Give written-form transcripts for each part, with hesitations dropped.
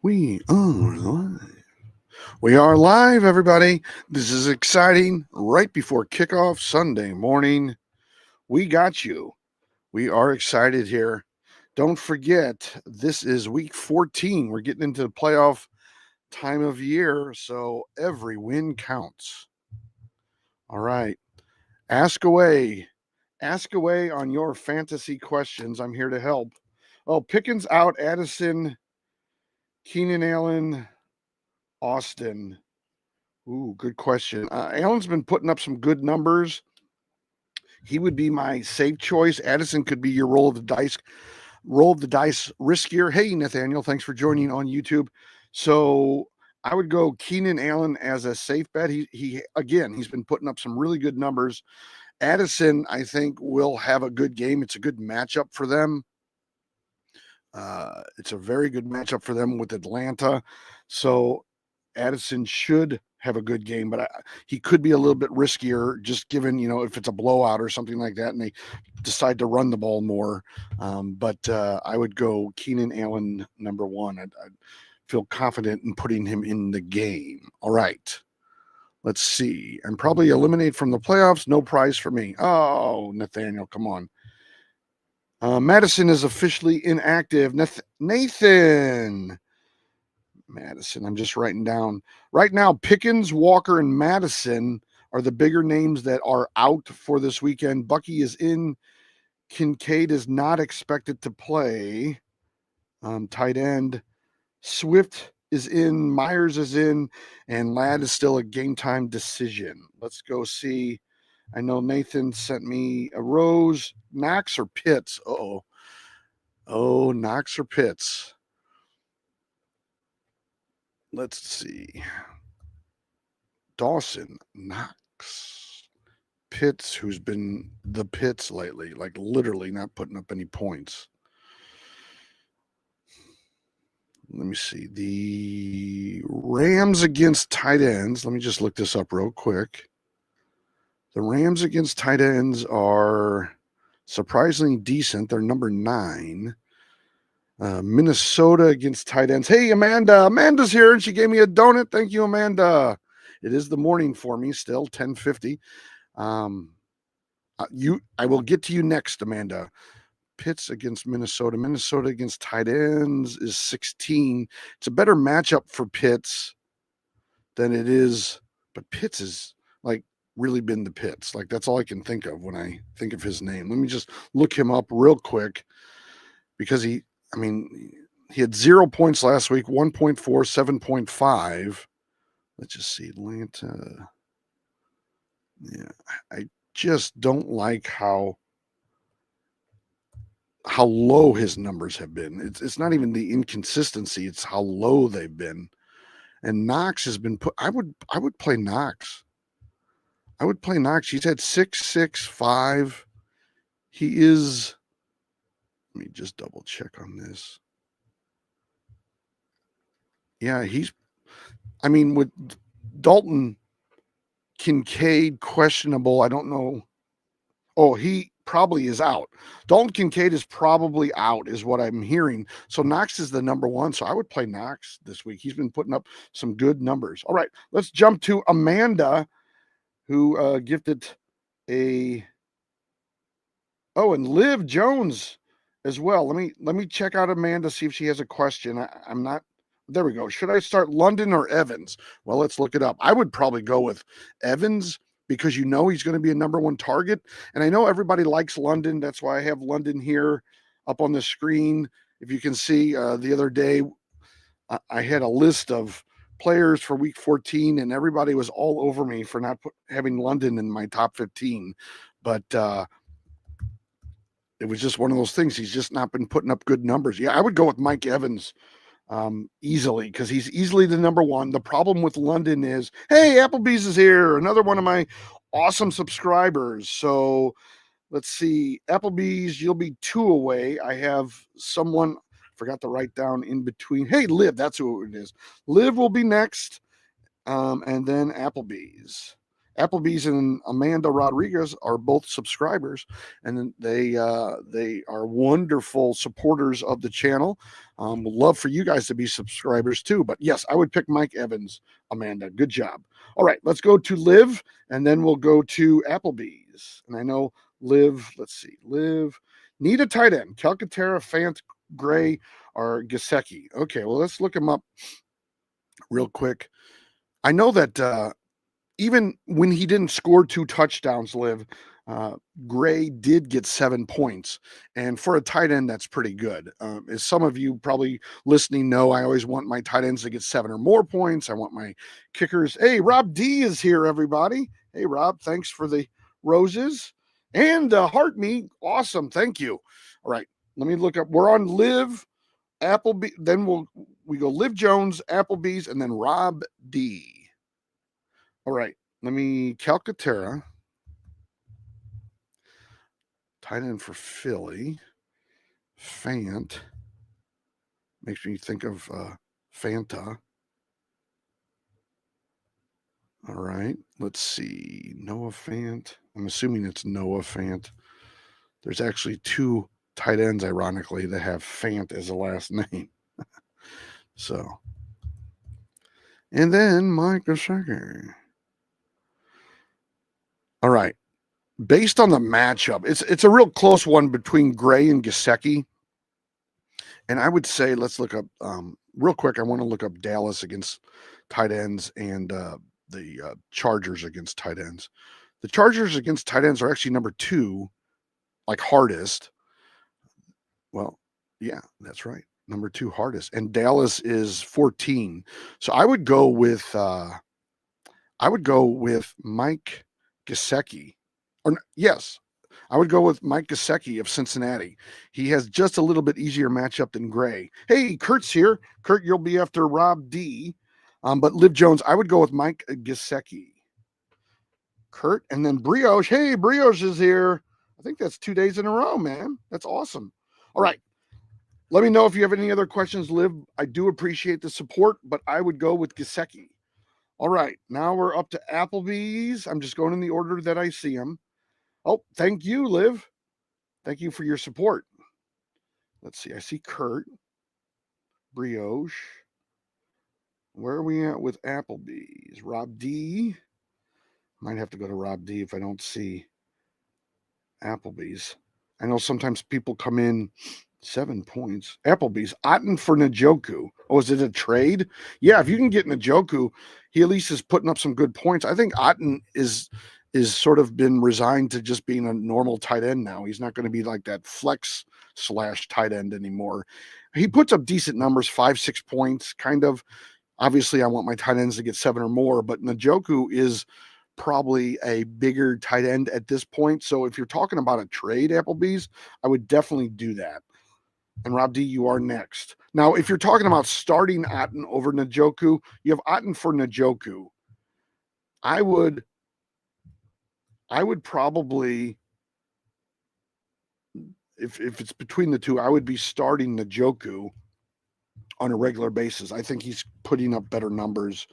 We are live. We are live, everybody. This is exciting. Right before kickoff Sunday morning, we got you. We are excited here. Don't forget, this is week 14. We're getting into the playoff time of year, so every win counts. All right. Ask away. Ask away on your fantasy questions. I'm here to help. Oh, Pickens out, Addison, Keenan Allen, Austin. Ooh, good question. Allen's been putting up some good numbers. He would be my safe choice. Addison could be your roll of the dice riskier. Hey, Nathaniel, thanks for joining on YouTube. So I would go Keenan Allen as a safe bet. He's been putting up some really good numbers. Addison, I think, will have a good game. It's a good matchup for them. It's a very good matchup for them with Atlanta. So Addison should have a good game, but he could be a little bit riskier just given, if it's a blowout or something like that and they decide to run the ball more. But I would go Keenan Allen number one. I'd feel confident in putting him in the game. All right. Let's see. I'm probably eliminated from the playoffs. No prize for me. Oh, Nathaniel, come on. Madison is officially inactive. Nathan Madison. I'm just writing down. Right now, Pickens, Walker, and Madison are the bigger names that are out for this weekend. Bucky is in. Kincaid is not expected to play. Tight end. Swift is in. Myers is in. And Ladd is still a game time decision. Let's go see. I know Nathan sent me a Rose. Knox or Pitts? Oh, Knox or Pitts? Let's see. Dawson, Knox, Pitts, who's been the Pitts lately, like literally not putting up any points. Let me see. The Rams against tight ends. Let me just look this up real quick. The Rams against tight ends are surprisingly decent. They're number 9. Minnesota against tight ends. Hey, Amanda. Amanda's here, and she gave me a donut. Thank you, Amanda. It is the morning for me still, 10:50. I will get to you next, Amanda. Pitts against Minnesota. Minnesota against tight ends is 16. It's a better matchup for Pitts than it is, but Pitts is like really been the Pitts. Like that's all I can think of when I think of his name. Let me just look him up real quick because he had 0 points last week, 1.4, 7.5. Let's just see. Atlanta. Yeah, I just don't like how low his numbers have been. It's not even the inconsistency, it's how low they've been. And Knox has been put. I would play Knox. I would play Knox. He's had 6.65. He is. Let me just double check on this. Yeah, with Dalton Kincaid questionable. I don't know. Oh, he probably is out. Dalton Kincaid is probably out, is what I'm hearing. So Knox is the number 1. So I would play Knox this week. He's been putting up some good numbers. All right, let's jump to Amanda, who gifted a. Oh, and Liv Jones as well. Let me check out Amanda, see if she has a question. I'm not. There we go. Should I start London or Evans? Well, let's look it up. I would probably go with Evans because he's going to be a number 1 target. And I know everybody likes London. That's why I have London here up on the screen. If you can see, the other day, I had a list of players for week 14, and everybody was all over me for not having London in my top 15. But it was just one of those things. He's just not been putting up good numbers. Yeah, I would go with Mike Evans easily because he's easily the number 1. The problem with London is, hey, Applebee's is here, another one of my awesome subscribers. So let's see, Applebee's, you'll be 2 away. I have someone forgot to write down in between. Hey, Liv, that's who it is. Liv will be next, and then Applebee's. Applebee's and Amanda Rodriguez are both subscribers, and they are wonderful supporters of the channel. Would love for you guys to be subscribers too. But yes, I would pick Mike Evans, Amanda. Good job. All right, let's go to Liv, and then we'll go to Applebee's. And I know Liv, let's see, Liv, need a tight end. Calcaterra, Fant, Gray, or Gesicki. Okay, well, let's look him up real quick. I know that even when he didn't score 2 touchdowns, Liv, Gray did get 7 points. And for a tight end, that's pretty good. As some of you probably listening know, I always want my tight ends to get 7 or more points. I want my kickers. Hey, Rob D is here, everybody. Hey, Rob, thanks for the roses. And Heart Me, awesome. Thank you. All right, let me look up. We're on Liv, Applebee. Then we go Liv Jones, Applebee's, and then Rob D. All right, let me Calcaterra. Tight end for Philly. Fant. Makes me think of Fanta. All right, let's see. Noah Fant. I'm assuming it's Noah Fant. There's actually 2 tight ends, ironically, that have Fant as a last name. So, and then Mike Gesicki. All right. Based on the matchup, it's a real close one between Gray and Gesicki. And I would say, let's look up real quick. I want to look up Dallas against tight ends and the Chargers against tight ends. The Chargers against tight ends are actually number 2, like hardest. Well, yeah, that's right. Number 2 hardest. And Dallas is 14. So I would go with Mike Gesicki. Or yes, I would go with Mike Gesicki of Cincinnati. He has just a little bit easier matchup than Gray. Hey, Kurt's here. Kurt, you'll be after Rob D. But Liv Jones, I would go with Mike Gesicki. Kurt, and then Brioche. Hey, Brioche is here. I think that's 2 days in a row, man. That's awesome. All right. Let me know if you have any other questions, Liv. I do appreciate the support, but I would go with Gesicki. All right. Now we're up to Applebee's. I'm just going in the order that I see them. Oh, thank you, Liv. Thank you for your support. Let's see. I see Kurt, Brioche. Where are we at with Applebee's? Rob D. Might have to go to Rob D if I don't see Applebee's. I know sometimes people come in 7 points. Applebee's. Otten for Njoku. Oh, is it a trade? Yeah, if you can get Njoku, he at least is putting up some good points. I think Otten is sort of been resigned to just being a normal tight end now. He's not going to be like that flex / tight end anymore. He puts up decent numbers, 5-6 points, kind of. Obviously, I want my tight ends to get 7 or more, but Njoku is probably a bigger tight end at this point. So if you're talking about a trade, Applebee's, I would definitely do that. And Rob D, you are next. Now, if you're talking about starting Otten over Njoku, you have Otten for Njoku. I would probably, if it's between the two, I would be starting Njoku on a regular basis. I think he's putting up better numbers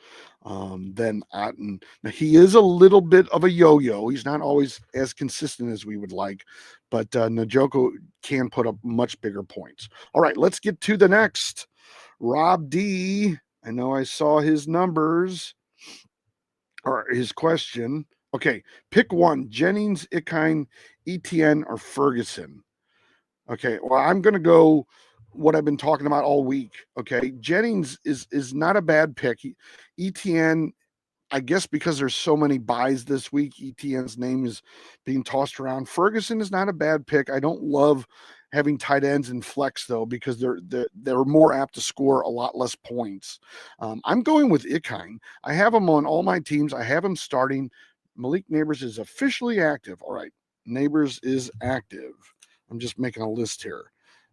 than Otten. Now, he is a little bit of a yo-yo. He's not always as consistent as we would like, but Njoku can put up much bigger points. All right, let's get to the next. Rob D. I know I saw his numbers or his question. Okay, pick one: Jennings, Ikhine, Etienne, or Ferguson. Okay, well, I'm going to go what I've been talking about all week. Okay, Jennings is not a bad pick. Etienne, I guess because there's so many buys this week, Etienne's name is being tossed around. Ferguson is not a bad pick. I don't love having tight ends in flex though, because they're more apt to score a lot less points. I'm going with Ikhine. I have him on all my teams. I have him starting. Malik Neighbors is officially active. All right, Neighbors is active. I'm just making a list here.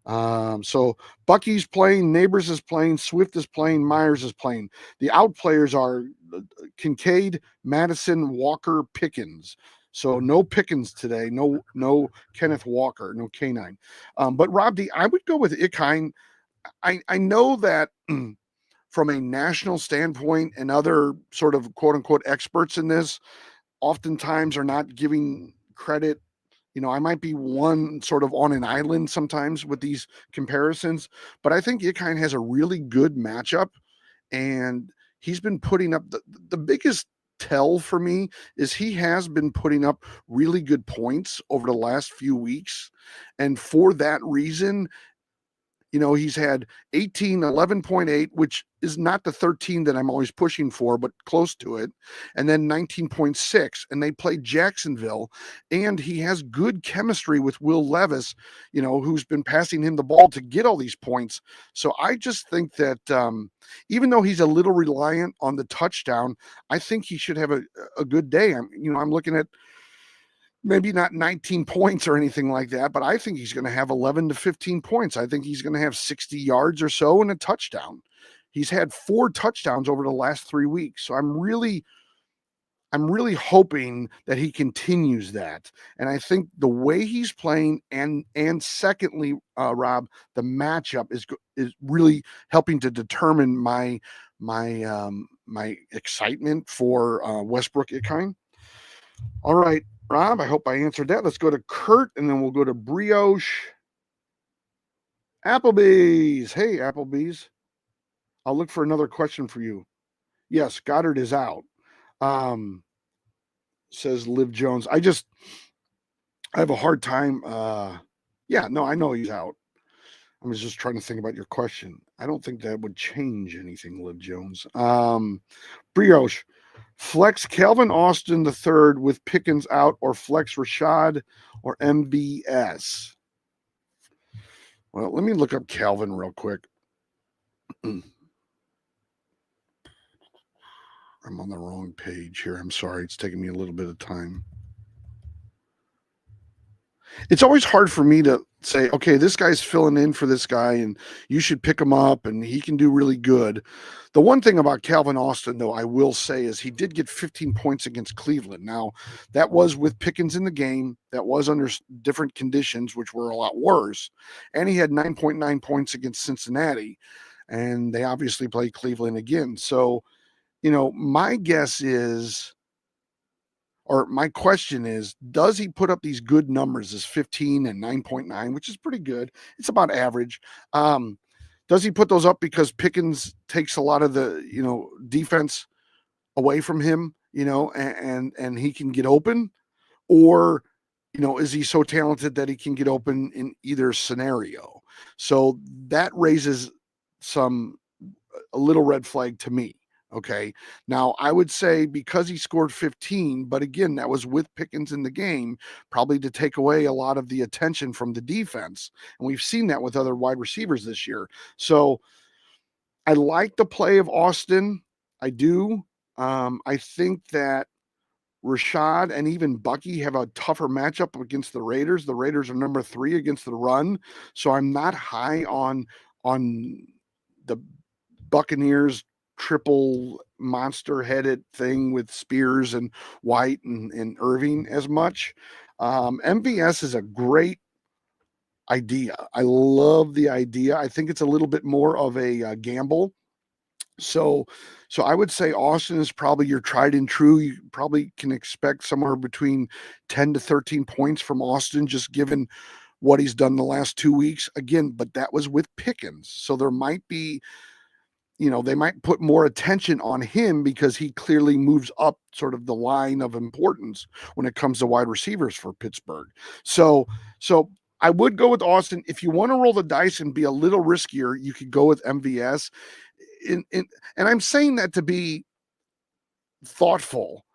So Bucky's playing, Neighbors is playing, Swift is playing, Myers is playing. The out players are Kincaid, Madison, Walker, Pickens. So no Pickens today, no Kenneth Walker, no K9. But Rob D, I would go with Ikhine. I know that from a national standpoint and other sort of quote unquote experts in this, oftentimes are not giving credit. I might be one sort of on an island sometimes with these comparisons, but I think Ickine has a really good matchup, and he's been putting up the biggest tell for me is he has been putting up really good points over the last few weeks. And for that reason, he's had 18, 11.8, which is not the 13 that I'm always pushing for, but close to it. And then 19.6. And they played Jacksonville. And he has good chemistry with Will Levis, who's been passing him the ball to get all these points. So I just think that even though he's a little reliant on the touchdown, I think he should have a good day. I'm looking at maybe not 19 points or anything like that, but I think he's going to have 11 to 15 points. I think he's going to have 60 yards or so and a touchdown. He's had 4 touchdowns over the last 3 weeks. So I'm really hoping that he continues that. And I think the way he's playing and secondly, Rob, the matchup is really helping to determine my excitement for Westbrook Ickine. All right, Rob, I hope I answered that. Let's go to Kurt, and then we'll go to Brioche. Applebee's. Hey, Applebee's. I'll look for another question for you. Yes, Goddard is out. Says Liv Jones. I have a hard time. I know he's out. I was just trying to think about your question. I don't think that would change anything, Liv Jones. Brioche. Flex Calvin Austin III with Pickens out, or flex Rashad or MVS? Well, let me look up Calvin real quick. I'm on the wrong page here. I'm sorry. It's taking me a little bit of time. It's always hard for me to say, okay, this guy's filling in for this guy and you should pick him up and he can do really good. The one thing about Calvin Austin, though, I will say is he did get 15 points against Cleveland. Now, that was with Pickens in the game. That was under different conditions, which were a lot worse. And he had 9.9 points against Cincinnati. And they obviously play Cleveland again. So, my guess is, or my question is, does he put up these good numbers as 15 and 9.9, which is pretty good? It's about average. Does he put those up because Pickens takes a lot of the, defense away from him, and he can get open? Or, is he so talented that he can get open in either scenario? So that raises a little red flag to me. Okay. Now, I would say because he scored 15, but again, that was with Pickens in the game, probably to take away a lot of the attention from the defense. And we've seen that with other wide receivers this year. So I like the play of Austin. I do. I think that Rashad and even Bucky have a tougher matchup against the Raiders. The Raiders are number 3 against the run. So I'm not high on the Buccaneers triple monster headed thing with Spears and White and Irving as much. MVS is a great idea. I love the idea. I think it's a little bit more of a gamble. So I would say Austin is probably your tried and true. You probably can expect somewhere between 10 to 13 points from Austin, just given what he's done the last 2 weeks. Again, but that was with Pickens. So there might be, they might put more attention on him because he clearly moves up sort of the line of importance when it comes to wide receivers for Pittsburgh. So I would go with Austin. If you want to roll the dice and be a little riskier, you could go with MVS. And I'm saying that to be thoughtful.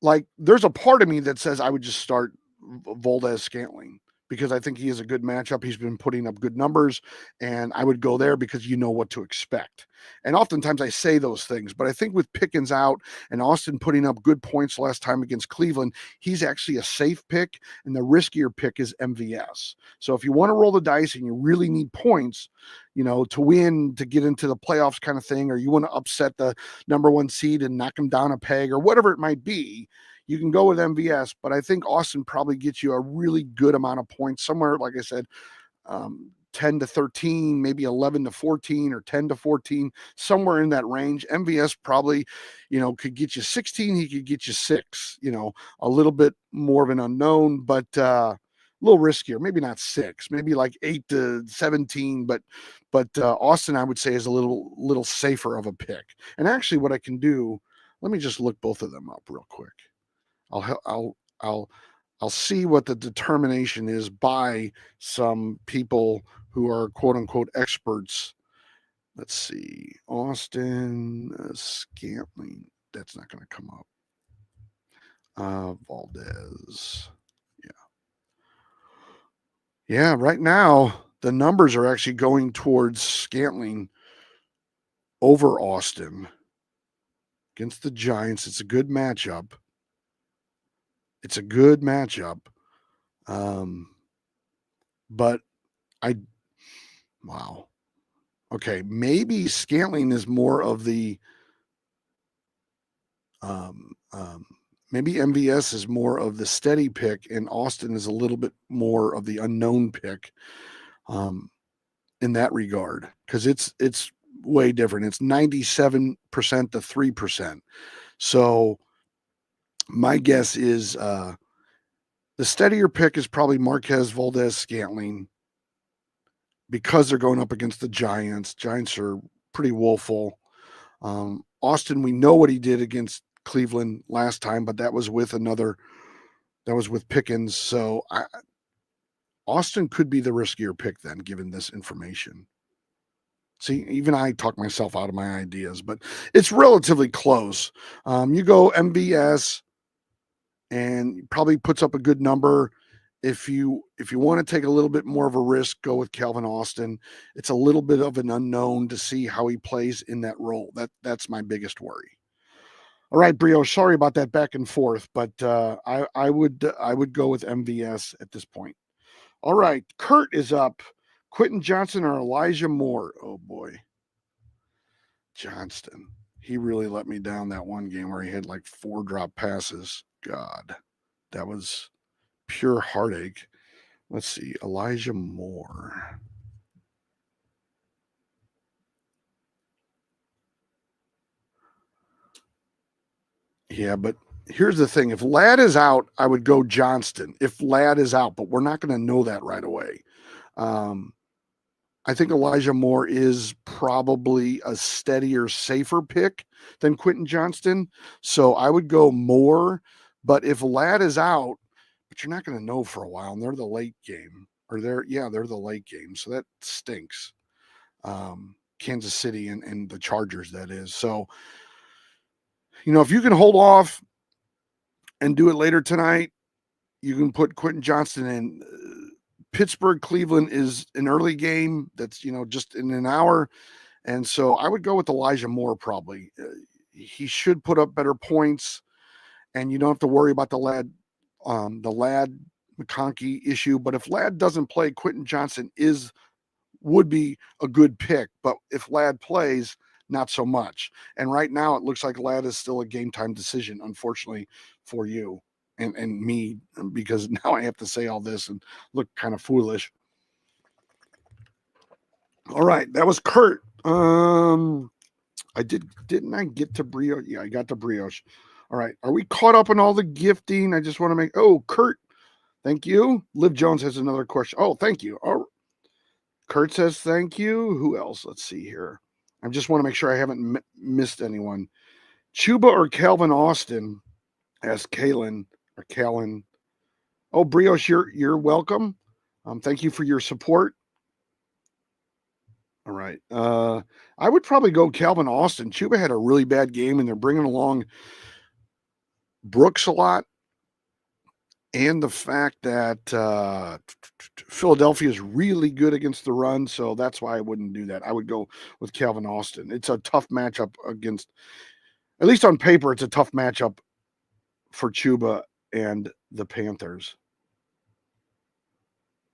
Like, there's a part of me that says I would just start Valdez-Scantling because I think he is a good matchup. He's been putting up good numbers, and I would go there because you know what to expect. And oftentimes I say those things, but I think with Pickens out and Austin putting up good points last time against Cleveland, he's actually a safe pick, and the riskier pick is MVS. So if you want to roll the dice and you really need points, to win, to get into the playoffs kind of thing, or you want to upset the number 1 seed and knock them down a peg or whatever it might be, you can go with MVS, but I think Austin probably gets you a really good amount of points, somewhere, like I said, 10-13, maybe 11-14 or 10-14, somewhere in that range. MVS probably, could get you 16. He could get you 6, a little bit more of an unknown, but a little riskier. Maybe not 6, maybe like 8-17, but Austin, I would say, is a little safer of a pick. And actually what I can do, let me just look both of them up real quick. I'll see what the determination is by some people who are quote unquote experts. Let's see. Austin Scantling. That's not going to come up. Valdez. Yeah, right now the numbers are actually going towards Scantling over Austin against the Giants. It's a good matchup. But wow. Okay, maybe Scantling is more of the maybe MVS is more of the steady pick, and Austin is a little bit more of the unknown pick in that regard, because it's way different. It's 97% to 3%. So my guess is the steadier pick is probably Marquez Valdez Scantling, because they're going up against the Giants. Giants are pretty woeful. Austin, we know what he did against Cleveland last time, but that was with Pickens. So Austin could be the riskier pick then, given this information. See, even I talk myself out of my ideas, but it's relatively close. You go MVS and probably puts up a good number. If you want to take a little bit more of a risk, go with Calvin Austin. It's a little bit of an unknown to see how he plays in that role. That's my biggest worry. All right, Brio, sorry about that back and forth, but I would go with MVS at this point. All right, Kurt is up. Quentin Johnston or Elijah Moore? Oh boy, Johnston. He really let me down that one game where he had like 4 drop passes. God, that was pure heartache. Let's see, Elijah Moore. Yeah, but here's the thing. If Ladd is out, I would go Johnston. If Ladd is out, but we're not going to know that right away. I think Elijah Moore is probably a steadier, safer pick than Quentin Johnston. So I would go Moore. But if Ladd is out, but you're not going to know for a while, and they're the late game. They're the late game. So that stinks. Kansas City and the Chargers, that is. So, if you can hold off and do it later tonight, you can put Quentin Johnston in. Pittsburgh, Cleveland is an early game that's, just in an hour. And so I would go with Elijah Moore probably. He should put up better points, and you don't have to worry about the Ladd McConkey issue. But if Ladd doesn't play, Quentin Johnston would be a good pick. But if Ladd plays, not so much. And right now it looks like Ladd is still a game time decision, unfortunately for you and me, because now I have to say all this and look kind of foolish. All right, that was Kurt. Didn't I get to brioche? Yeah, I got to brioche. All right, are we caught up on all the gifting? I just want to Kurt, thank you. Liv Jones has another question. Oh, thank you. Oh, Kurt says thank you. Who else? Let's see here. I just want to make sure I haven't missed anyone. Chuba or Calvin Austin? Asked Kalen or Callan. Oh, Brioche, you're welcome. Thank you for your support. All right. I would probably go Calvin Austin. Chuba had a really bad game, and they're bringing along Brooks a lot. And the fact that Philadelphia is really good against the run, so that's why I wouldn't do that. I would go with Calvin Austin. It's a tough matchup against, at least on paper, it's a tough matchup for Chuba and the Panthers.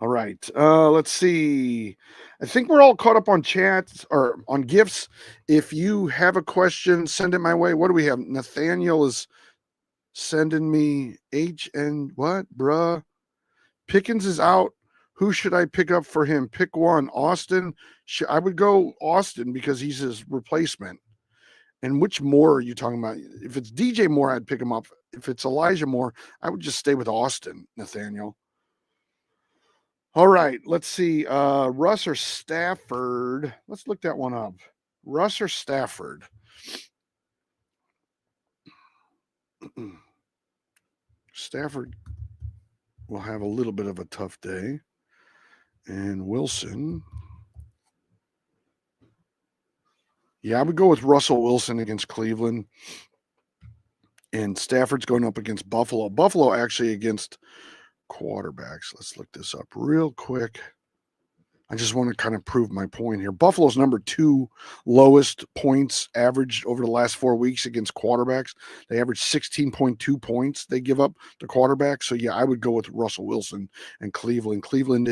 All right. Let's see. I think we're all caught up on chats or on gifts. If you have a question, send it my way. What do we have? Nathaniel is sending me what, bruh? Pickens is out. Who should I pick up for him? Pick one. Austin. I would go Austin because he's his replacement. And which Moore are you talking about? If it's DJ Moore, I'd pick him up. If it's Elijah Moore, I would just stay with Austin, Nathaniel. All right, let's see. Russ or Stafford? Let's look that one up. Russ or Stafford? Stafford will have a little bit of a tough day. And Wilson. Yeah, I would go with Russell Wilson against Cleveland. And Stafford's going up against Buffalo. Buffalo actually against quarterbacks. Let's look this up real quick. I just want to kind of prove my point here. Buffalo's number 2 lowest points averaged over the last 4 weeks against quarterbacks. They average 16.2 points they give up to quarterbacks. So, yeah, I would go with Russell Wilson and Cleveland. Cleveland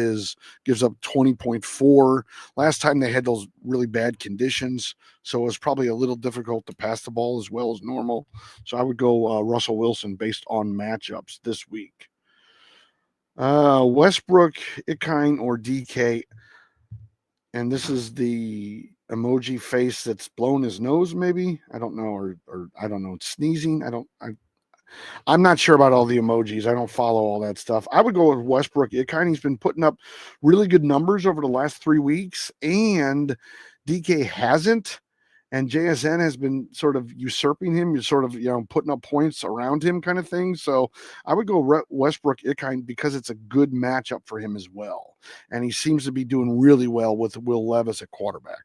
gives up 20.4. Last time they had those really bad conditions, so it was probably a little difficult to pass the ball as well as normal. So I would go Russell Wilson based on matchups this week. Westbrook, Ikhine, or DK. And this is the emoji face that's blown his nose, maybe. I don't know, or I don't know. It's sneezing. I'm not sure about all the emojis. I don't follow all that stuff. I would go with Westbrook. He's been putting up really good numbers over the last 3 weeks, and DK hasn't. And JSN has been sort of usurping him, sort of, putting up points around him kind of thing. So I would go Westbrook Ikhine because it's a good matchup for him as well. And he seems to be doing really well with Will Levis at quarterback.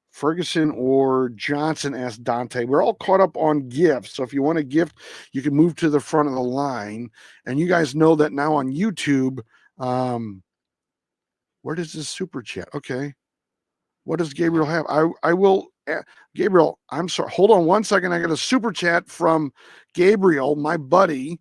Ferguson or Johnson, asked Dante. We're all caught up on gifts. So if you want a gift, you can move to the front of the line. And you guys know that now on YouTube. Where does this super chat? Okay. What does Gabriel have? I will, Gabriel, I'm sorry. Hold on one second. I got a super chat from Gabriel, my buddy.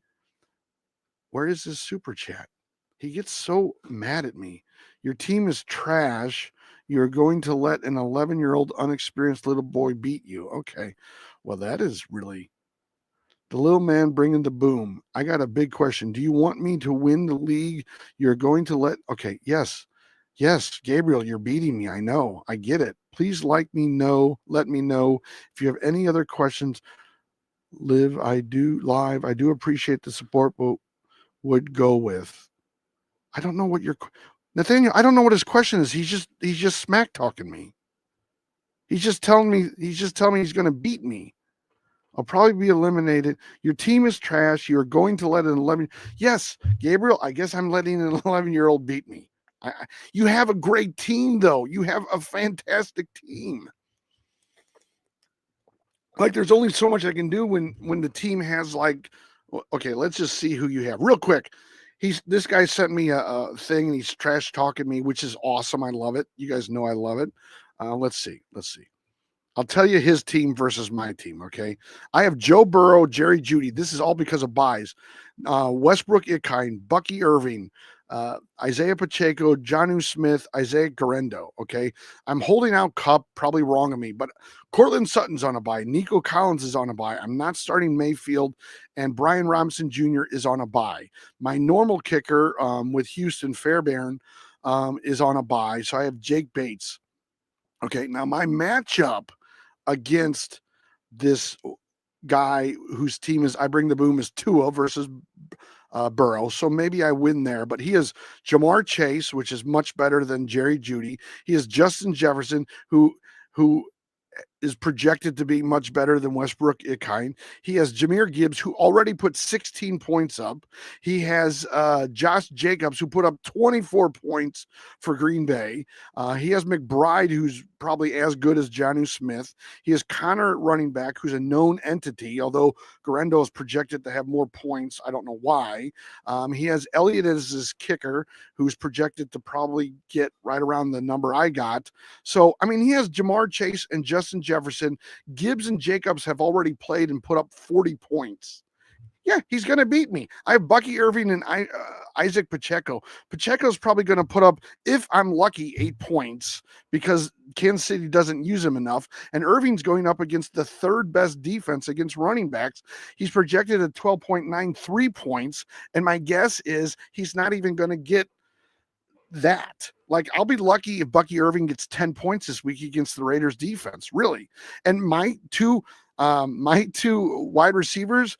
Where is this super chat? He gets so mad at me. Your team is trash. You're going to let an 11-year-old unexperienced little boy beat you. Okay. Well, that is really the little man bringing the boom. I got a big question. Do you want me to win the league? You're going to okay. Yes, Gabriel, you're beating me. I know. I get it. Please let me know. If you have any other questions. I do appreciate the support, but would go with. I don't know what Nathaniel, I don't know what his question is. He's just smack talking me. He's just telling me he's going to beat me. I'll probably be eliminated. Your team is trash. You're going to let an 11. Yes, Gabriel, I guess I'm letting an 11-year-old beat me. You have a great team, though. You have a fantastic team. Like, there's only so much I can do when the team has, like, okay, let's just see who you have real quick. This guy sent me a thing, and he's trash talking me, which is awesome. I love it. You guys know I love it. Let's see. I'll tell you his team versus my team, okay? I have Joe Burrow, Jerry Jeudy. This is all because of buys. Westbrook Ikhine, Bucky Irving, Isaiah Pacheco, Jonnu Smith, Isaiah Guerendo, okay? I'm holding out Kupp, probably wrong of me, but Cortland Sutton's on a bye. Nico Collins is on a bye. I'm not starting Mayfield, and Brian Robinson Jr. is on a bye. My normal kicker with Houston, Fairbairn, is on a bye, so I have Jake Bates. Okay, now my matchup against this guy whose team is I bring the boom is Tua versus Burrow. So maybe I win there, but he is Jamar Chase, which is much better than Jerry Jeudy. He is Justin Jefferson, who is projected to be much better than Westbrook Ikhine. He has Jahmyr Gibbs, who already put 16 points up. He has Josh Jacobs, who put up 24 points for Green Bay. He has McBride, who's probably as good as Jonnu Smith. He has Connor at running back, who's a known entity, although Guerendo is projected to have more points. I don't know why. He has Elliott as his kicker, who's projected to probably get right around the number I got. So, I mean, he has Jamar Chase and Justin Jefferson. Gibbs and Jacobs have already played and put up 40 points. Yeah, he's going to beat me. I have Bucky Irving and Isaac Pacheco. Pacheco's probably going to put up, if I'm lucky, 8 points because Kansas City doesn't use him enough. And Irving's going up against the third best defense against running backs. He's projected at 12.93 points. And my guess is he's not even going to get that. Like, I'll be lucky if Bucky Irving gets 10 points this week against the Raiders defense, really. And my two wide receivers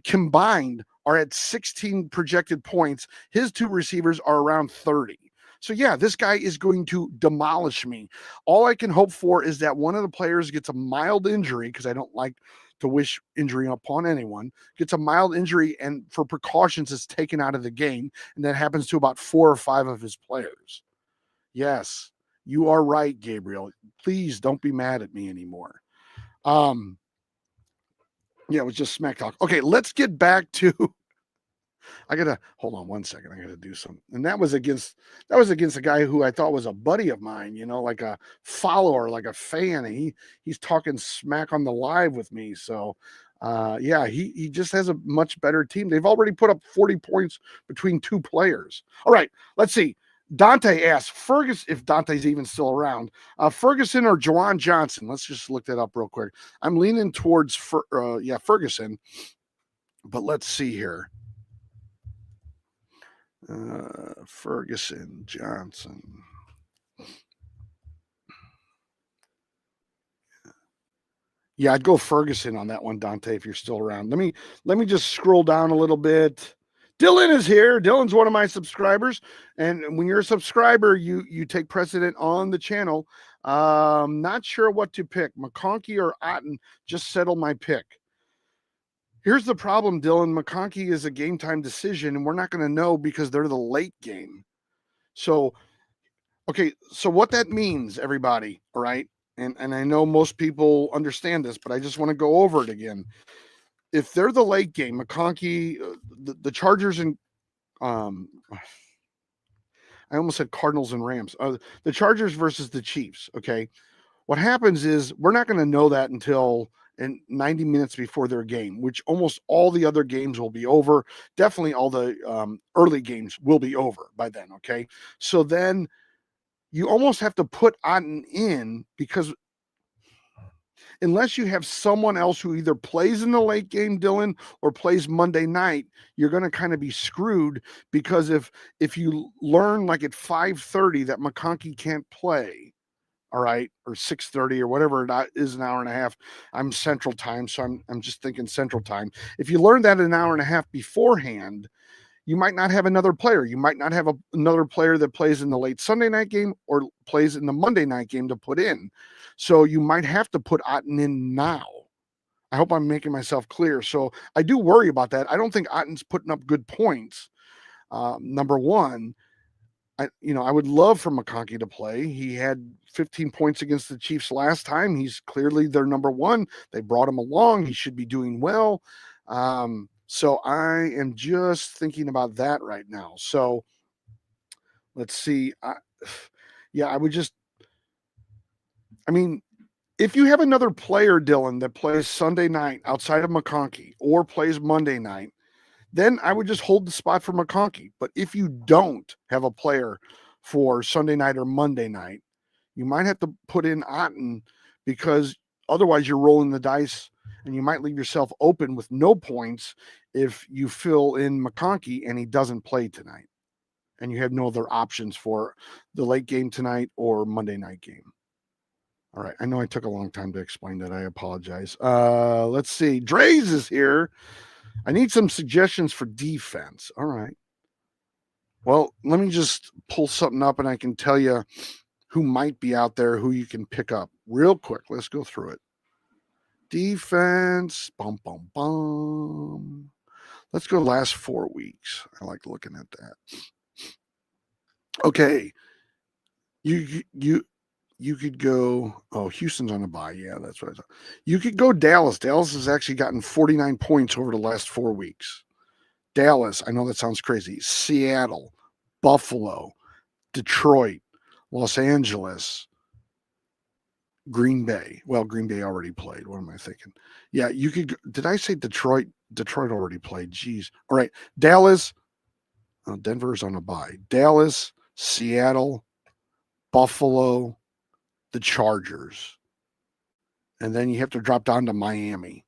combined are at 16 projected points. His two receivers are around 30. So yeah, this guy is going to demolish me. All I can hope for is that one of the players gets a mild injury, because I don't like to wish injury upon anyone, gets a mild injury and for precautions is taken out of the game. And that happens to about 4 or 5 of his players. Yes, you are right, Gabriel. Please don't be mad at me anymore. Yeah, it was just smack talk. Okay, let's get back to I gotta hold on one second. I gotta do something. And that was against a guy who I thought was a buddy of mine, like a follower, like a fan. And he's talking smack on the live with me. So yeah, he just has a much better team. They've already put up 40 points between two players. All right, let's see. Dante asked Ferguson, if Dante's even still around, Ferguson or Juwan Johnson. Let's just look that up real quick. I'm leaning towards Ferguson, but let's see here. Ferguson, Johnson. Yeah, I'd go Ferguson on that one, Dante, if you're still around. Let me just scroll down a little bit. Dylan is here. Dylan's one of my subscribers, and when you're a subscriber, you take precedent on the channel. Not sure what to pick, McConkey or Otten. Just settle my pick. Here's the problem, Dylan. McConkey is a game time decision, and we're not going to know because they're the late game. So, okay, so what that means, everybody, all right? And I know most people understand this, but I just want to go over it again. If they're the late game, McConkey, the Chargers and I almost said Cardinals and Rams. The Chargers versus the Chiefs. Okay, what happens is we're not going to know that until 90 minutes before their game, which almost all the other games will be over. Definitely all the early games will be over by then. Okay, so then you almost have to put Otten in, because unless you have someone else who either plays in the late game, Dylan, or plays Monday night, you're going to kind of be screwed, because if you learn like at 5:30 that McConkey can't play, all right, or 6:30 or whatever it is, an hour and a half. I'm Central Time, so I'm just thinking Central Time. If you learn that an hour and a half beforehand, you might not have another player. You might not have another player that plays in the late Sunday night game or plays in the Monday night game to put in. So you might have to put Otten in now. I hope I'm making myself clear. So I do worry about that. I don't think Otten's putting up good points. Number one, I would love for McConkey to play. He had 15 points against the Chiefs last time. He's clearly their number one. They brought him along. He should be doing well. So I am just thinking about that right now. So let's see. I would just, if you have another player, Dylan, that plays Sunday night outside of McConkey or plays Monday night, then I would just hold the spot for McConkey. But if you don't have a player for Sunday night or Monday night, you might have to put in Otten, because otherwise you're rolling the dice and you might leave yourself open with no points if you fill in McConkey and he doesn't play tonight and you have no other options for the late game tonight or Monday night game. All right. I know I took a long time to explain that. I apologize. Let's see. Dre's is here. I need some suggestions for defense. All right. Well, let me just pull something up and I can tell you who might be out there, who you can pick up real quick. Let's go through it. Defense. Bum, bum, bum. Let's go last 4 weeks. I like looking at that. Okay. You could go, Houston's on a bye. Yeah, that's what I thought. You could go Dallas. Dallas has actually gotten 49 points over the last 4 weeks. Dallas, I know that sounds crazy. Seattle, Buffalo, Detroit, Los Angeles, Green Bay. Well, Green Bay already played. What am I thinking? Yeah, you could. Did I say Detroit? Detroit already played. Jeez. All right. Dallas. Denver's on a bye. Dallas, Seattle, Buffalo, the Chargers. And then you have to drop down to Miami.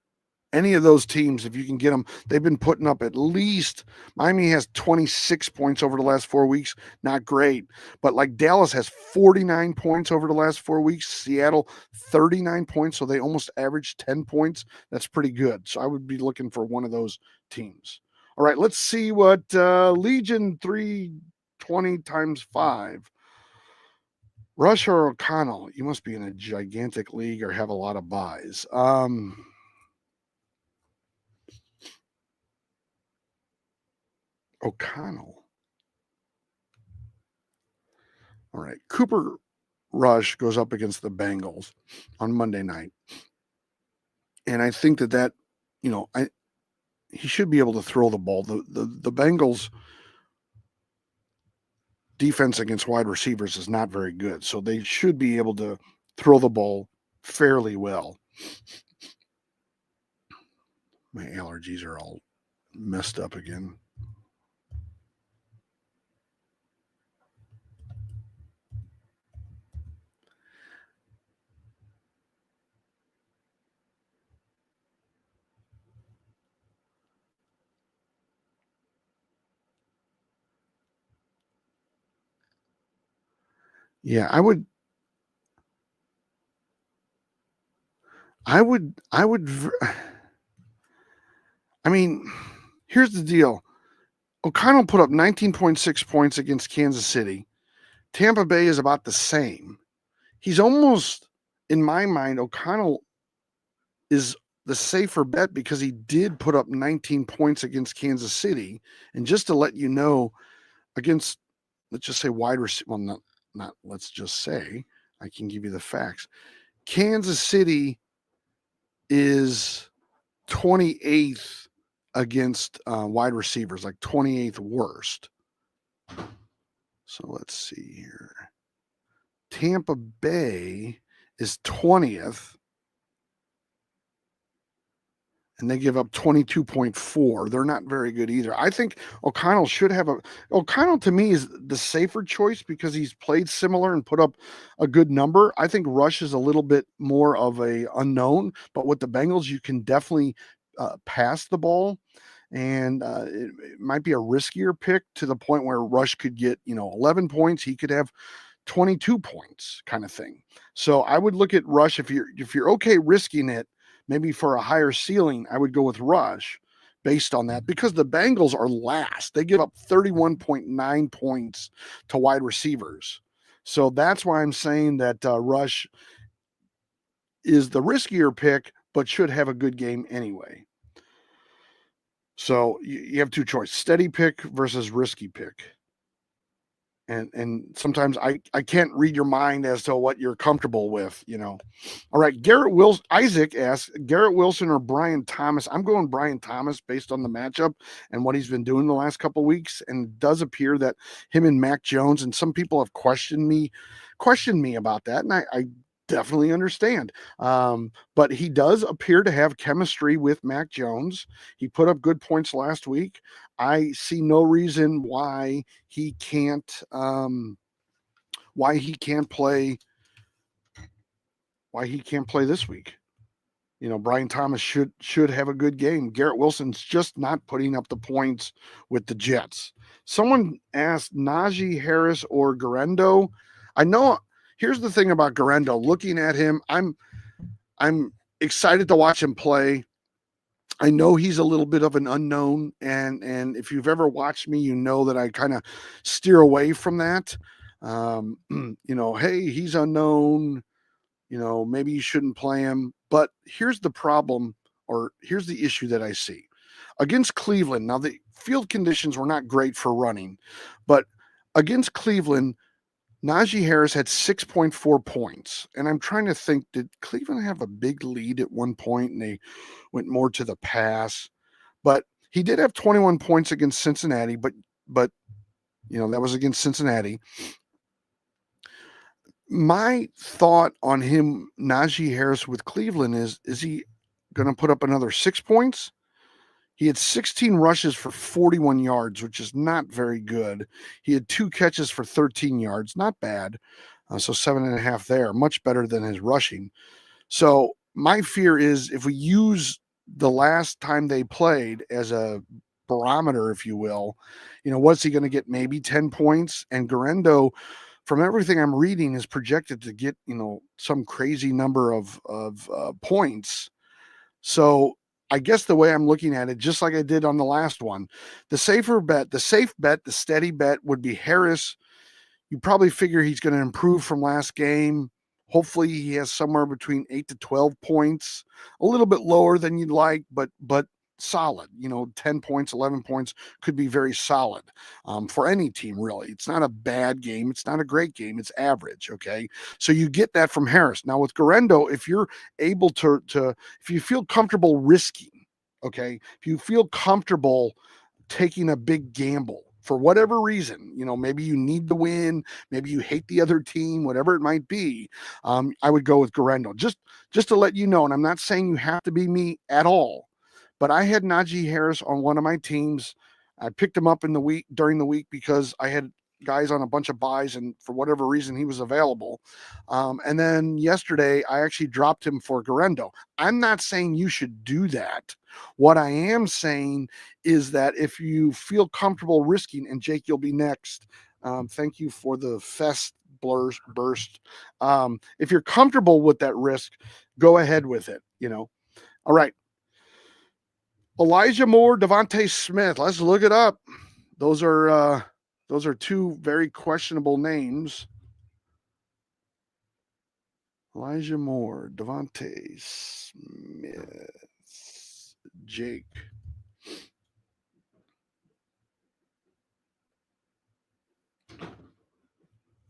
any of those teams, if you can get them, they've been putting up at least. Miami has 26 points over the last 4 weeks. Not great. But like Dallas has 49 points over the last 4 weeks. Seattle, 39 points. So they almost average 10 points. That's pretty good. So I would be looking for one of those teams. All right, let's see what Legion 320 times 5. Rush or O'Connell? You must be in a gigantic league or have a lot of buys. O'Connell. All right. Cooper Rush goes up against the Bengals on Monday night. And I think that, he should be able to throw the ball. The Bengals defense against wide receivers is not very good. So they should be able to throw the ball fairly well. My allergies are all messed up again. Yeah, I would, I mean, here's the deal. O'Connell put up 19.6 points against Kansas City. Tampa Bay is about the same. He's almost, in my mind, O'Connell is the safer bet because he did put up 19 points against Kansas City. And just to let you know, against, let's just say wide receiver, well, not let's just say, I can give you the facts. Kansas City is 28th against wide receivers, like 28th worst. So let's see here. Tampa Bay is 20th, and they give up 22.4. They're not very good either. I think O'Connell should have O'Connell to me is the safer choice because he's played similar and put up a good number. I think Rush is a little bit more of a unknown, but with the Bengals, you can definitely pass the ball. And it might be a riskier pick to the point where Rush could get, 11 points. He could have 22 points kind of thing. So I would look at Rush if you're okay risking it, maybe for a higher ceiling, I would go with Rush based on that because the Bengals are last. They give up 31.9 points to wide receivers. So that's why I'm saying that Rush is the riskier pick, but should have a good game anyway. So you have two choices: steady pick versus risky pick. And sometimes I can't read your mind as to what you're comfortable with, All right, Garrett Wilson. Isaac asks Garrett Wilson or Brian Thomas. I'm going Brian Thomas based on the matchup and what he's been doing the last couple of weeks. And it does appear that him and Mac Jones, and some people have questioned me about that, and I definitely understand. But he does appear to have chemistry with Mac Jones. He put up good points last week. I see no reason why he can't play this week. Brian Thomas should have a good game. Garrett Wilson's just not putting up the points with the Jets. Someone asked Najee Harris or Guerendo. I know. Here's the thing about Guerendo. Looking at him, I'm excited to watch him play. I know he's a little bit of an unknown, and if you've ever watched me, you know that I kind of steer away from that. Hey, he's unknown. Maybe you shouldn't play him. But here's the problem, or here's the issue that I see. Against Cleveland, now the field conditions were not great for running, but against Cleveland, Najee Harris had 6.4 points. And I'm trying to think, did Cleveland have a big lead at one point and they went more to the pass? But he did have 21 points against Cincinnati, but that was against Cincinnati. My thought on him, Najee Harris with Cleveland, is he going to put up another 6 points? He had 16 rushes for 41 yards, which is not very good. He had 2 catches for 13 yards, not bad. So 7.5 there, much better than his rushing. So my fear is if we use the last time they played as a barometer, if you will, what's he going to get? Maybe 10 points. And Guerrero, from everything I'm reading, is projected to get, some crazy number of points. So I guess the way I'm looking at it, just like I did on the last one, the safe bet, the steady bet would be Harris. You probably figure he's going to improve from last game. Hopefully he has somewhere between 8 to 12 points, a little bit lower than you'd like, but solid. 10 points, 11 points could be very solid for any team, really. It's not a bad game. It's not a great game. It's average, okay? So you get that from Harris. Now with Guerrero, if you're able to if you feel comfortable risking, okay, if you feel comfortable taking a big gamble for whatever reason, maybe you need to win, maybe you hate the other team, whatever it might be, I would go with Guerrero. Just to let you know, and I'm not saying you have to be me at all, but I had Najee Harris on one of my teams. I picked him up during the week because I had guys on a bunch of buys, and for whatever reason he was available. And then yesterday I actually dropped him for Guerrero. I'm not saying you should do that. What I am saying is that if you feel comfortable risking, and Jake, you'll be next. Thank you for the fest burst. If you're comfortable with that risk, go ahead with it. All right. Elijah Moore, Devontae Smith. Let's look it up. Those are two very questionable names. Elijah Moore, Devontae Smith, Jake.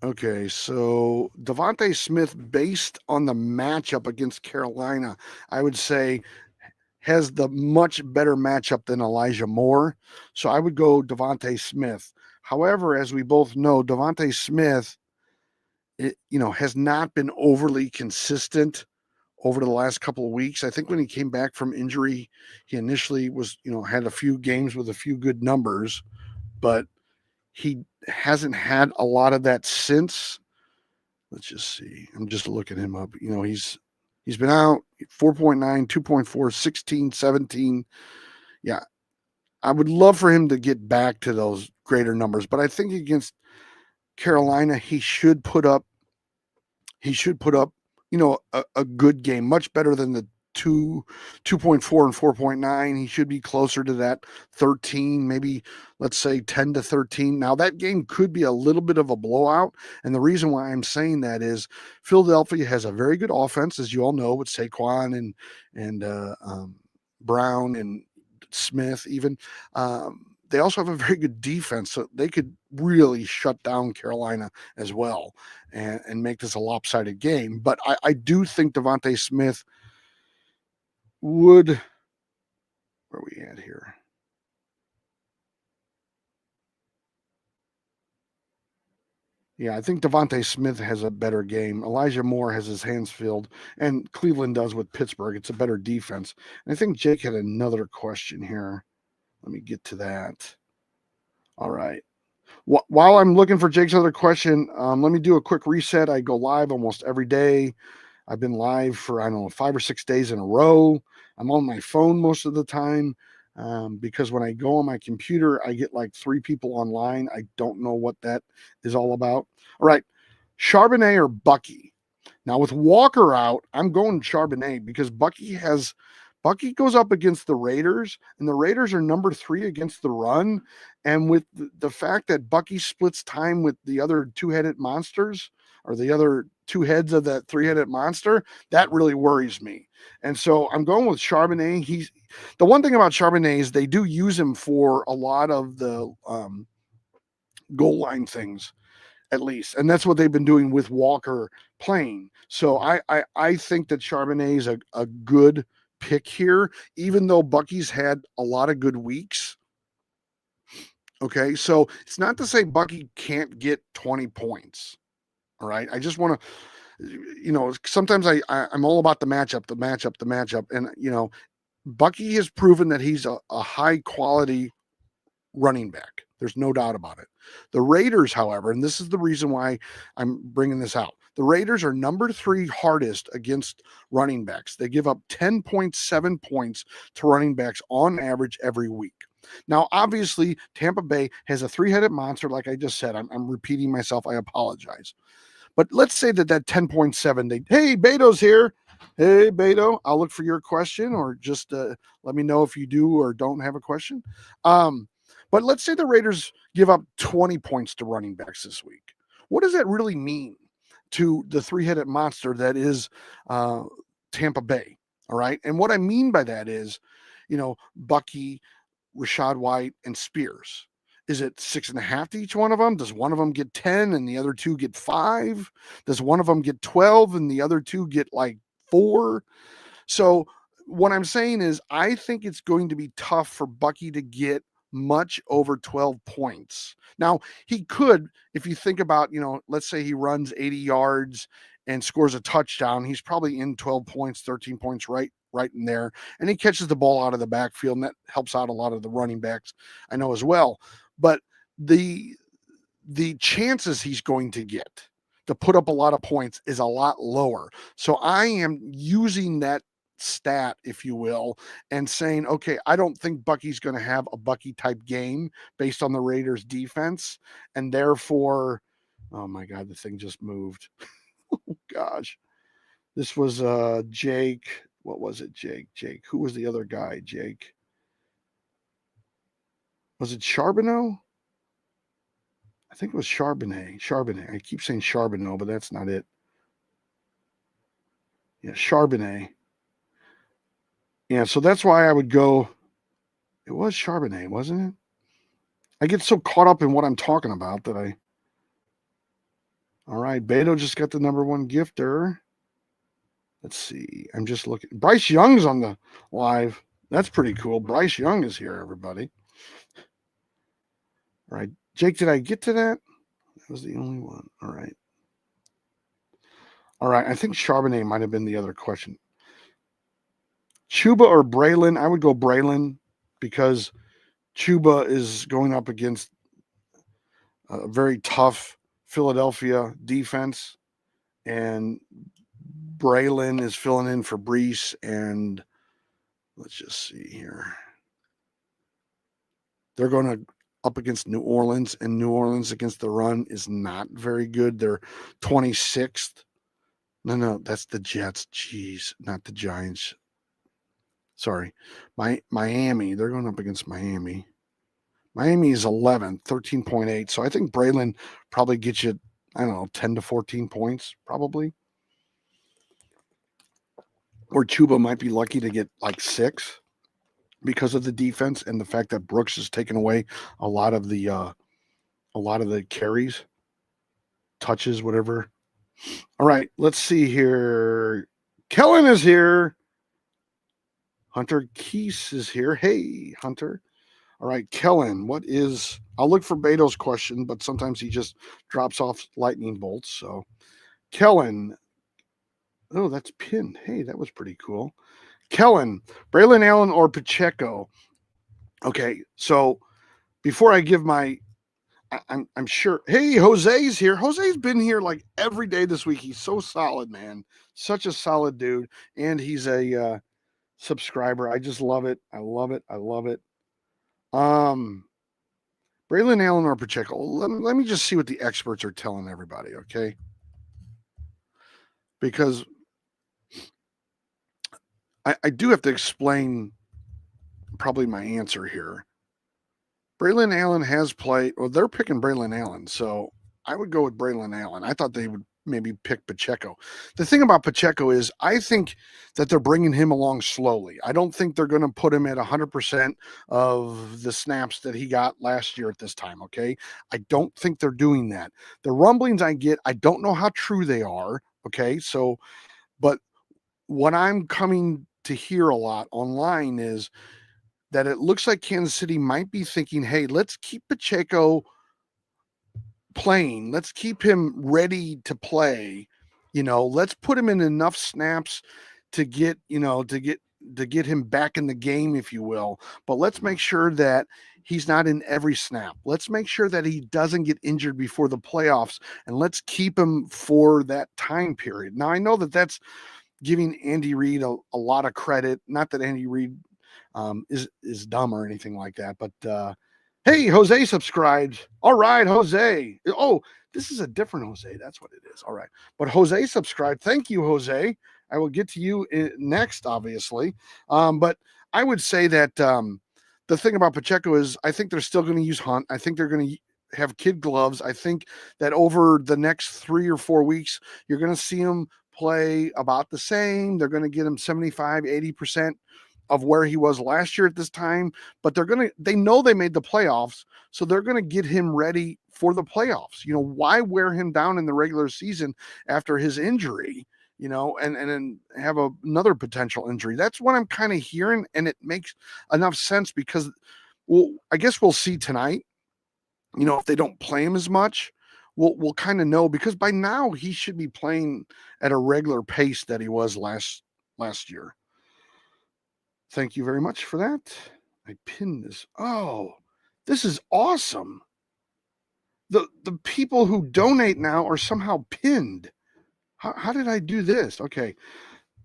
Okay, so Devontae Smith, based on the matchup against Carolina, I would say has the much better matchup than Elijah Moore. So I would go Devontae Smith. However, as we both know, Devontae Smith, has not been overly consistent over the last couple of weeks. I think when he came back from injury, he initially was, had a few games with a few good numbers, but he hasn't had a lot of that since. Let's just see. I'm just looking him up. He's been out 4.9, 2.4, 16, 17. Yeah. I would love for him to get back to those greater numbers, but I think against Carolina, he should put up, a good game, much better than the 2.4 and 4.9. He should be closer to that 13, maybe let's say 10 to 13. Now that game could be a little bit of a blowout. And the reason why I'm saying that is Philadelphia has a very good offense, as you all know, with Saquon and Brown and Smith even. They also have a very good defense, so they could really shut down Carolina as well and make this a lopsided game. But I do think Devontae Smith would. Where are we at here? Yeah, I think Devontae Smith has a better game. Elijah Moore has his hands filled, and Cleveland does with Pittsburgh. It's a better defense. And I think Jake had another question here. Let me get to that. All right. While I'm looking for Jake's other question, let me do a quick reset. I go live almost every day. I've been live for, I don't know, 5 or 6 days in a row. I'm on my phone most of the time because when I go on my computer, I get like 3 people online. I don't know what that is all about. All right. Charbonnet or Bucky? Now, with Walker out, I'm going Charbonnet because Bucky goes up against the Raiders, and the Raiders are number 3 against the run. And with the fact that Bucky splits time with the other two-headed monsters, or the other 2 heads of that 3-headed monster, that really worries me. And so I'm going with Charbonnet. The one thing about Charbonnet is they do use him for a lot of the goal line things, at least. And that's what they've been doing with Walker playing. So I think that Charbonnet is a good pick here, even though Bucky's had a lot of good weeks. Okay, so it's not to say Bucky can't get 20 points. All right, I just want to, sometimes I'm all about the matchup, and Bucky has proven that he's a high quality running back. There's no doubt about it. The Raiders, however, and this is the reason why I'm bringing this out, the Raiders are number 3 hardest against running backs. They give up 10.7 points to running backs on average every week. Now, obviously, Tampa Bay has a 3-headed monster, like I just said. I'm repeating myself. I apologize. But let's say that 10.7, hey, Beto's here. Hey, Beto, I'll look for your question, or just let me know if you do or don't have a question. But let's say the Raiders give up 20 points to running backs this week. What does that really mean to the 3-headed monster that is Tampa Bay? All right. And what I mean by that is, Bucky, Rachaad White, and Spears. Is it 6.5 to each one of them? Does one of them get 10 and the other 2 get 5? Does one of them get 12 and the other 2 get like 4? So what I'm saying is I think it's going to be tough for Bucky to get much over 12 points. Now, he could, if you think about, let's say he runs 80 yards and scores a touchdown, he's probably in 12 points, 13 points right in there. And he catches the ball out of the backfield, and that helps out a lot of the running backs I know as well. But the chances he's going to get to put up a lot of points is a lot lower. So I am using that stat, if you will, and saying, okay, I don't think Bucky's going to have a Bucky type game based on the Raiders defense. And therefore, oh my God, the thing just moved. Oh gosh. This was Jake. What was it, Jake? Who was the other guy, Jake? Was it Charbonneau? I think it was Charbonnet. I keep saying Charbonneau, but that's not it. Yeah, Charbonnet. Yeah, so that's why I would go. It was Charbonnet, wasn't it? I get so caught up in what I'm talking about that I. All right, Beto just got the number 1 gifter. Let's see. I'm just looking. Bryce Young's on the live. That's pretty cool. Bryce Young is here, everybody. All right. Jake, did I get to that? That was the only one. All right. I think Charbonnet might have been the other question. Chuba or Braylon? I would go Braylon because Chuba is going up against a very tough Philadelphia defense, and Braylon is filling in for Breece. And let's just see here. They're going to up against New Orleans, and New Orleans against the run is not very good. They're 26th. No, that's the Jets. Jeez, not the Giants. Sorry. Miami, they're going up against Miami. Miami is 11th, 13.8. So I think Braylon probably gets you, 10 to 14 points, probably. Or Chuba might be lucky to get like 6 because of the defense and the fact that Brooks has taken away a lot of the carries, touches, whatever. All right, let's see here. Kellen is here. Hunter Keese is here. Hey, Hunter. All right, Kellen, I'll look for Beto's question, but sometimes he just drops off lightning bolts. So, Kellen, oh, that's pinned. Hey, that was pretty cool. Kellen, Braylon Allen or Pacheco? Okay, so before I give I'm sure. Hey, Jose's here. Jose's been here like every day this week. He's so solid, man. Such a solid dude. And he's a subscriber. I just love it. I love it. Braylon Allen or Pacheco. Let me just see what the experts are telling everybody, okay? Because I do have to explain probably my answer here. Braylon Allen has played. Well, they're picking Braylon Allen, so I would go with Braylon Allen. I thought they would maybe pick Pacheco. The thing about Pacheco is I think that they're bringing him along slowly. I don't think they're going to put him at 100% of the snaps that he got last year at this time, okay? I don't think they're doing that. The rumblings I get, I don't know how true they are, okay? So, but what I'm coming to hear a lot online is that it looks like Kansas City might be thinking, hey, let's keep Pacheco playing. Let's keep him ready to play. Let's put him in enough snaps to get get him back in the game, if you will. But let's make sure that he's not in every snap. Let's make sure that he doesn't get injured before the playoffs, and let's keep him for that time period. Now, I know that that's giving Andy Reid a lot of credit. Not that Andy Reid is dumb or anything like that, but hey, Jose subscribed. All right, Jose. Oh, this is a different Jose. That's what it is. All right. But Jose subscribed. Thank you, Jose. I will get to you next, obviously. But I would say that the thing about Pacheco is I think they're still going to use Hunt. I think they're going to have kid gloves. I think that over the next 3 or 4 weeks, you're going to see him play about the same. They're going to get him 75, 80% of where he was last year at this time, but they know they made the playoffs, so they're going to get him ready for the playoffs. Why wear him down in the regular season after his injury, and then have another potential injury? That's what I'm kind of hearing, and it makes enough sense because, well, I guess we'll see tonight. If they don't play him as much, we'll kind of know, because by now he should be playing at a regular pace that he was last year. Thank you very much for that. I pinned this. Oh, this is awesome. The people who donate now are somehow pinned. How did I do this? Okay.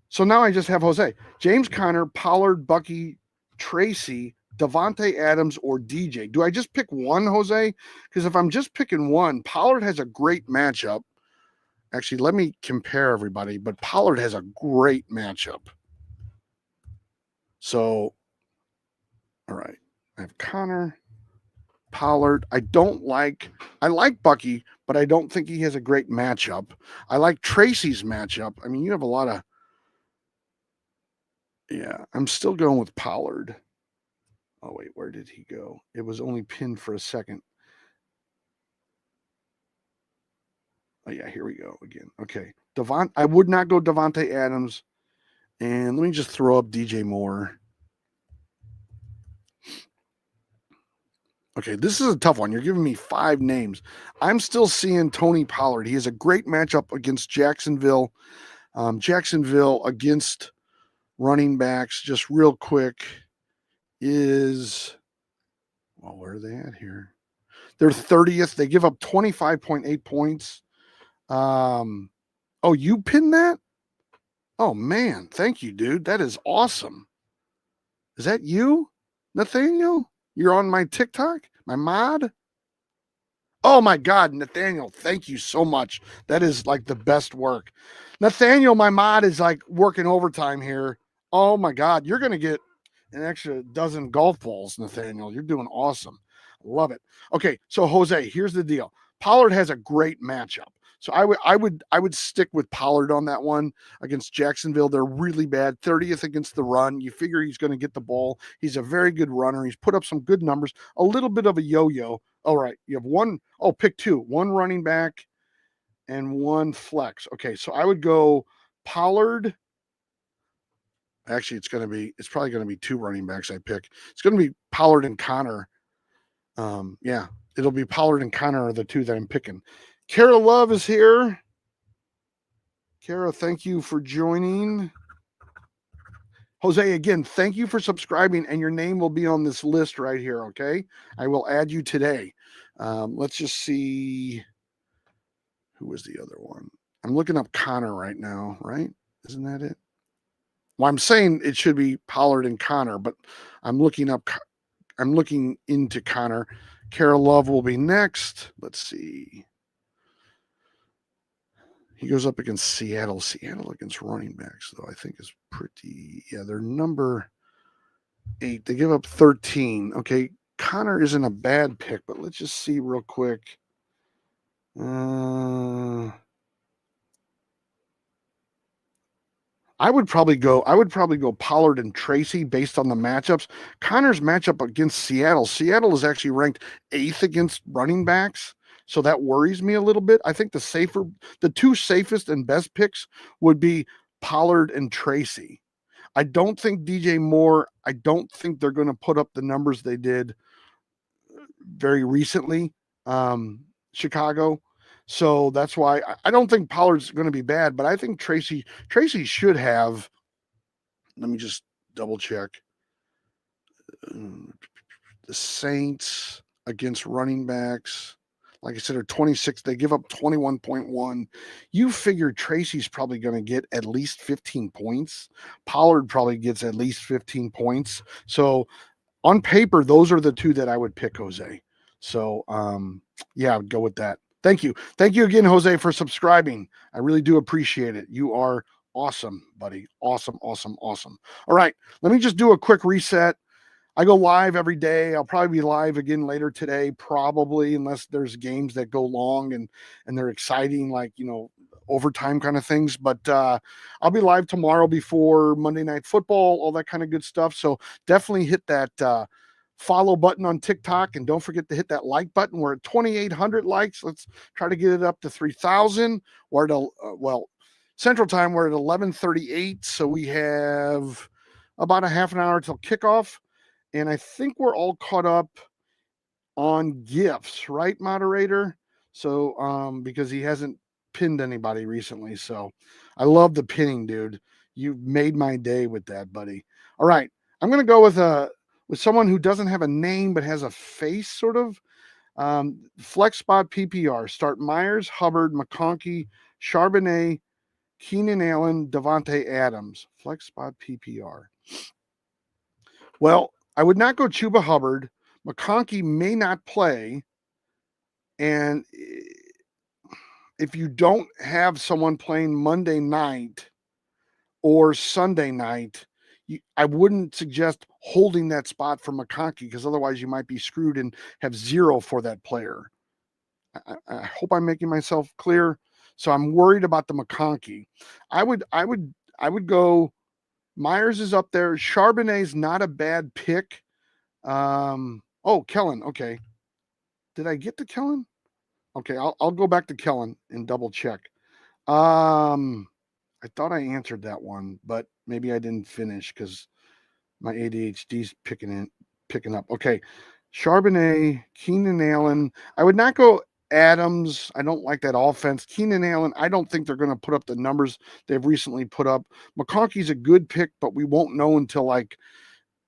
So now I just have Jose, James Conner, Pollard, Bucky, Tracy, Davante Adams, or DJ. Do I just pick one, Jose? Because if I'm just picking one, Pollard has a great matchup. Actually, let me compare everybody, but Pollard has a great matchup. So, all right, I have Conner, Pollard. I like Bucky, but I don't think he has a great matchup. I like Tracy's matchup. I mean, you have a lot of, yeah, I'm still going with Pollard. Oh, wait, where did he go? It was only pinned for a second. Oh, yeah, here we go again. Okay. I would not go Davante Adams. And let me just throw up DJ Moore. Okay, this is a tough one. You're giving me 5 names. I'm still seeing Tony Pollard. He has a great matchup against Jacksonville. Jacksonville against running backs, just real quick, is, well, where are they at here? They're 30th. They give up 25.8 points. Oh, you pinned that? Oh, man. Thank you, dude. That is awesome. Is that you, Nathaniel? You're on my TikTok, my mod? Oh, my God, Nathaniel, thank you so much. That is like the best work. Nathaniel, my mod, is like working overtime here. Oh, my God. You're going to get an extra dozen golf balls, Nathaniel. You're doing awesome. Love it. Okay, so Jose, here's the deal. Pollard has a great matchup. So I would stick with Pollard on that one against Jacksonville. They're really bad. 30th against the run. You figure he's going to get the ball. He's a very good runner. He's put up some good numbers. A little bit of a yo-yo. All right, you have one. Oh, pick 2. One running back and one flex. Okay, so I would go Pollard. Actually, it's probably going to be 2 running backs I pick. It's going to be Pollard and Conner. Yeah, it'll be Pollard and Conner are the 2 that I'm picking. Kara Love is here. Kara, thank you for joining. Jose, again, thank you for subscribing, and your name will be on this list right here, okay? I will add you today. Let's just see. Who was the other one? I'm looking up Conner right now, right? Isn't that it? Well, I'm saying it should be Pollard and Conner, but I'm looking into Conner. Kara Love will be next. Let's see. He goes up against Seattle. Seattle against running backs, though, I think is pretty, yeah, they're number 8. They give up 13. Okay, Conner isn't a bad pick, but let's just see real quick. I would probably go Pollard and Tracy based on the matchups. Conner's matchup against Seattle. Seattle is actually ranked 8th against running backs. So that worries me a little bit. I think the 2 safest and best picks would be Pollard and Tracy. I don't think DJ Moore, I don't think they're going to put up the numbers they did very recently, Chicago. So that's why I don't think Pollard's going to be bad, but I think Tracy should have, let me just double check. The Saints against running backs, like I said, are 26. They give up 21.1. You figure Tracy's probably going to get at least 15 points. Pollard probably gets at least 15 points. So on paper, those are the two that I would pick, Jose. So yeah, I would go with that. Thank you. Thank you again, Jose, for subscribing. I really do appreciate it. You are awesome, buddy. Awesome, awesome, awesome. All right, let me just do a quick reset. I go live every day. I'll probably be live again later today, probably, unless there's games that go long and they're exciting, like, you know, overtime kind of things. But I'll be live tomorrow before Monday Night Football, all that kind of good stuff. So definitely hit that follow button on TikTok, and don't forget to hit that like button. We're at 2,800 likes. Let's try to get it up to 3,000. We're at well, Central Time. We're at 11:38, so we have about a half an hour till kickoff. And I think we're all caught up on gifts, right, moderator? So, because he hasn't pinned anybody recently. So I love the pinning, dude. You made my day with that, buddy. All right. I'm going to go with someone who doesn't have a name but has a face, sort of. Flex spot PPR. Start Myers, Hubbard, McConkey, Charbonnet, Keenan Allen, Davante Adams. Flex spot PPR. Well, I would not go Chuba Hubbard. McConkey may not play. And if you don't have someone playing Monday night or Sunday night, I wouldn't suggest holding that spot for McConkey, because otherwise you might be screwed and have zero for that player. I hope I'm making myself clear. So I'm worried about the McConkey. I would go. Myers is up there. Charbonnet's not a bad pick. Oh, Kellen. Okay. Did I get to Kellen? Okay, I'll go back to Kellen and double check. I thought I answered that one, but maybe I didn't finish because my ADHD's picking up. Okay. Charbonnet, Keenan Allen. I would not go Adams. I don't like that offense. Keenan Allen, I don't think they're going to put up the numbers they've recently put up. McConkey's a good pick, but we won't know until like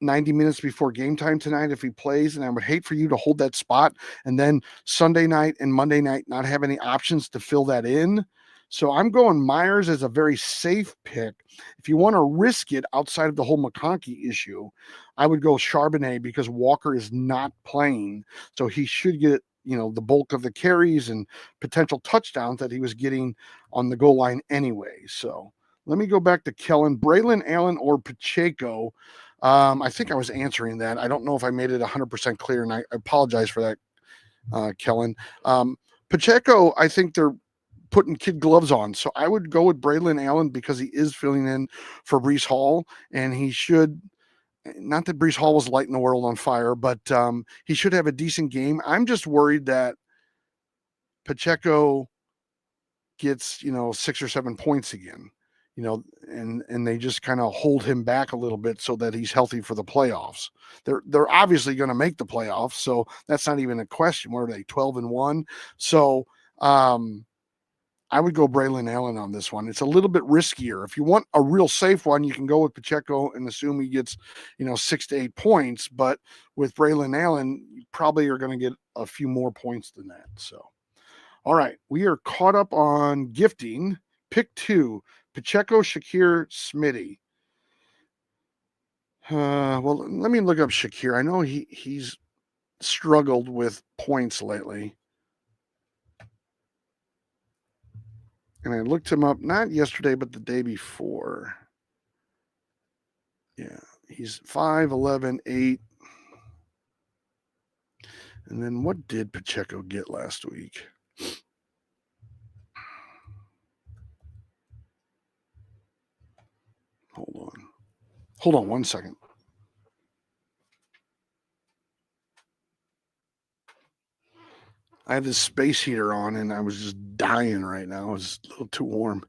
90 minutes before game time tonight if he plays, and I would hate for you to hold that spot and then Sunday night and Monday night not have any options to fill that in. So I'm going Myers as a very safe pick. If you want to risk it outside of the whole McConkey issue, I would go Charbonnet, because Walker is not playing, so he should get, you know, the bulk of the carries and potential touchdowns that he was getting on the goal line anyway. So let me go back to Kellen. Braylon Allen or Pacheco. I think I was answering that. I don't know if I made it 100% clear, and I apologize for that, Kellen. Pacheco, I think they're putting kid gloves on. So I would go with Braylon Allen because he is filling in for Breece Hall, and he should, not that Breece Hall was lighting the world on fire, but he should have a decent game. I'm just worried that Pacheco gets, 6 or 7 points again, and they just kind of hold him back a little bit so that he's healthy for the playoffs. They're obviously going to make the playoffs, so that's not even a question. Where are they, 12-1? So I would go Braylon Allen on this one. It's a little bit riskier. If you want a real safe one, you can go with Pacheco and assume he gets, 6 to 8 points. But with Braylon Allen, you probably are going to get a few more points than that. So, all right, we are caught up on gifting. Pick 2, Pacheco, Shakir, Smitty. Well, let me look up Shakir. I know he's struggled with points lately. And I looked him up, not yesterday, but the day before. Yeah, he's 5'11", 8. And then what did Pacheco get last week? Hold on 1 second. I have this space heater on, and I was just dying right now. It's a little too warm.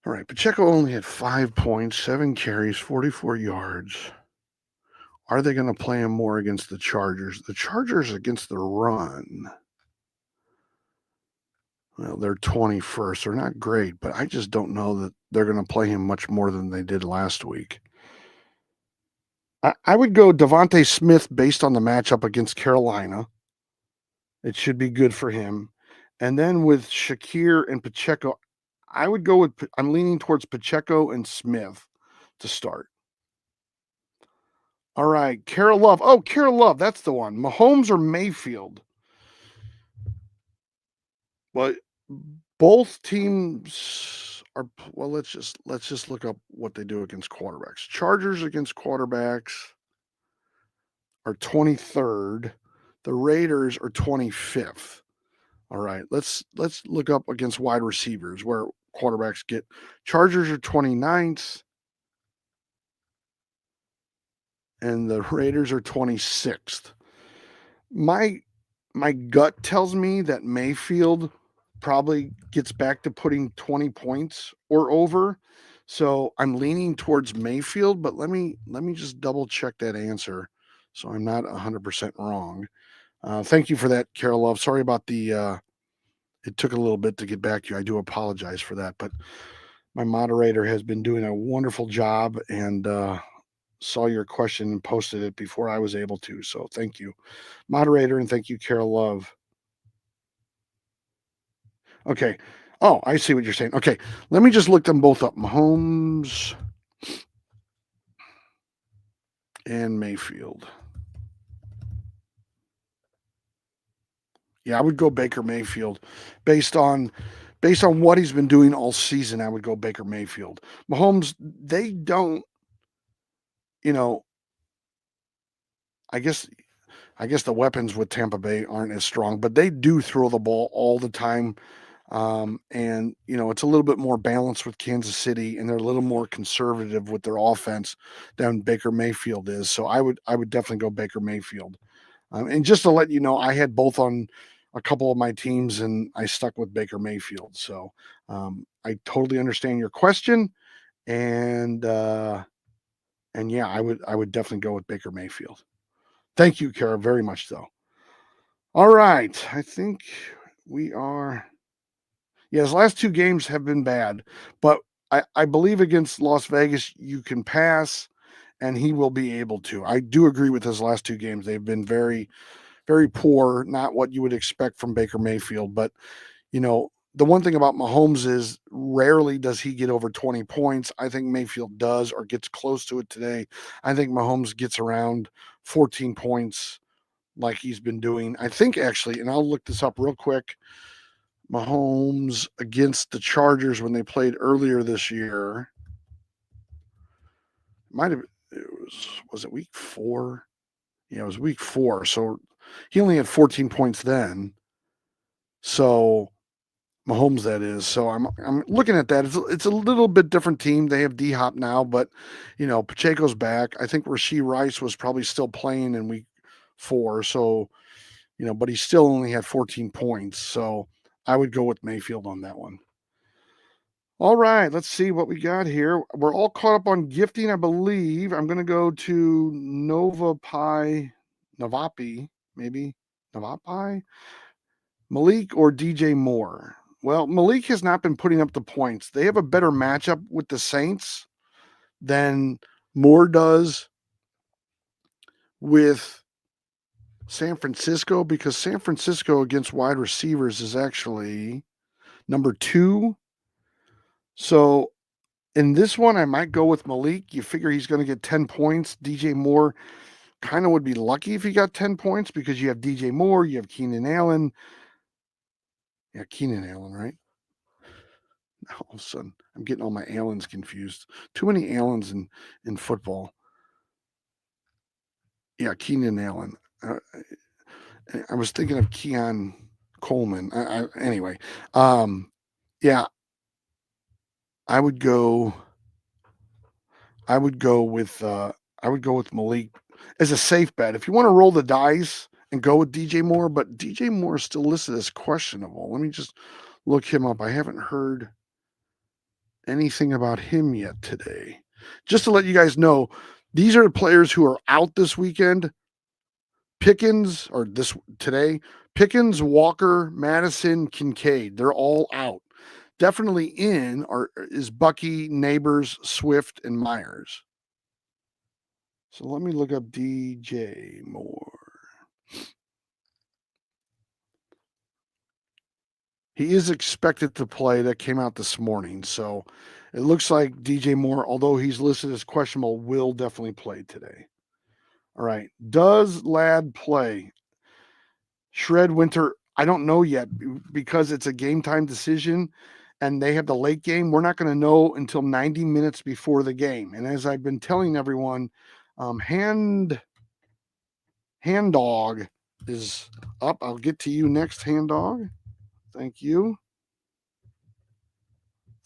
All right, Pacheco only had 5 points, 7 carries, 44 yards. Are they going to play him more against the Chargers? The Chargers against the run, well, they're 21st. They're not great, but I just don't know that they're going to play him much more than they did last week. I would go Devontae Smith based on the matchup against Carolina. It should be good for him. And then with Shakir and Pacheco, I would go with I'm leaning towards Pacheco and Smith to start. All right, Carol Love. Oh, Carol Love, that's the one. Mahomes or Mayfield? Well, both teams are well, let's just look up what they do against quarterbacks. Chargers against quarterbacks are 23rd. The Raiders are 25th. All right, let's look up against wide receivers where quarterbacks get. Chargers are 29th and the Raiders are 26th. My gut tells me that Mayfield probably gets back to putting 20 points or over. So I'm leaning towards Mayfield, but let me just double check that answer so I'm not 100% wrong. Thank you for that, Carol Love. Sorry about the it took a little bit to get back to you. I do apologize for that, but my moderator has been doing a wonderful job and saw your question and posted it before I was able to. So thank you, moderator, and thank you, Carol Love. Okay. Oh, I see what you're saying. Okay, let me just look them both up. Mahomes and Mayfield. Yeah, I would go Baker Mayfield based on what he's been doing all season. I would go Baker Mayfield. Mahomes, they don't, you know, I guess the weapons with Tampa Bay aren't as strong, but they do throw the ball all the time. And it's a little bit more balanced with Kansas City, and they're a little more conservative with their offense than Baker Mayfield is. So I would definitely go Baker Mayfield. And just to let you know, I had both on a couple of my teams, and I stuck with Baker Mayfield. So I totally understand your question, and yeah, I would definitely go with Baker Mayfield. Thank you, Kara, very much so. All right, I think we are. Yeah, his last two games have been bad, but I believe against Las Vegas you can pass, and he will be able to. I do agree with his last two games; they've been very, very poor. Not what you would expect from Baker Mayfield, but the one thing about Mahomes is rarely does he get over 20 points. I think Mayfield does or gets close to it today. I think Mahomes gets around 14 points like he's been doing. I think actually, and I'll look this up real quick. Mahomes against the Chargers when they played earlier this year. Might have was it week 4? Yeah, it was week 4. So he only had 14 points then. So Mahomes, that is. So I'm looking at that. It's a little bit different team. They have D Hop now, but Pacheco's back. I think Rashee Rice was probably still playing in week 4. So but he still only had 14 points. So I would go with Mayfield on that one. All right, let's see what we got here. We're all caught up on gifting, I believe. I'm going to go to Navapi, maybe Navapi, Malik or DJ Moore. Well, Malik has not been putting up the points. They have a better matchup with the Saints than Moore does with San Francisco, because San Francisco against wide receivers is actually number 2. So in this one, I might go with Malik. You figure he's going to get 10 points. DJ Moore kind of would be lucky if he got 10 points because you have DJ Moore, you have Keenan Allen. Yeah, Keenan Allen, right? All of a sudden, I'm getting all my Allens confused. Too many Allens in football. Yeah, Keenan Allen. I was thinking of Keon Coleman. Anyway, yeah, I would go with Malik as a safe bet. If you want to roll the dice and go with DJ Moore, but DJ Moore is still listed as questionable. Let me just look him up. I haven't heard anything about him yet today. Just to let you guys know, these are the players who are out this weekend. Pickens, or today, Pickens, Walker, Madison, Kincaid. They're all out. Definitely in is Bucky, Neighbors, Swift, and Myers. So let me look up DJ Moore. He is expected to play. That came out this morning. So it looks like DJ Moore, although he's listed as questionable, will definitely play today. All right. Does Ladd play? Shred Winter, I don't know yet because it's a game time decision and they have the late game. We're not going to know until 90 minutes before the game. And as I've been telling everyone, Hand Dog is up. I'll get to you next, Hand Dog. Thank you.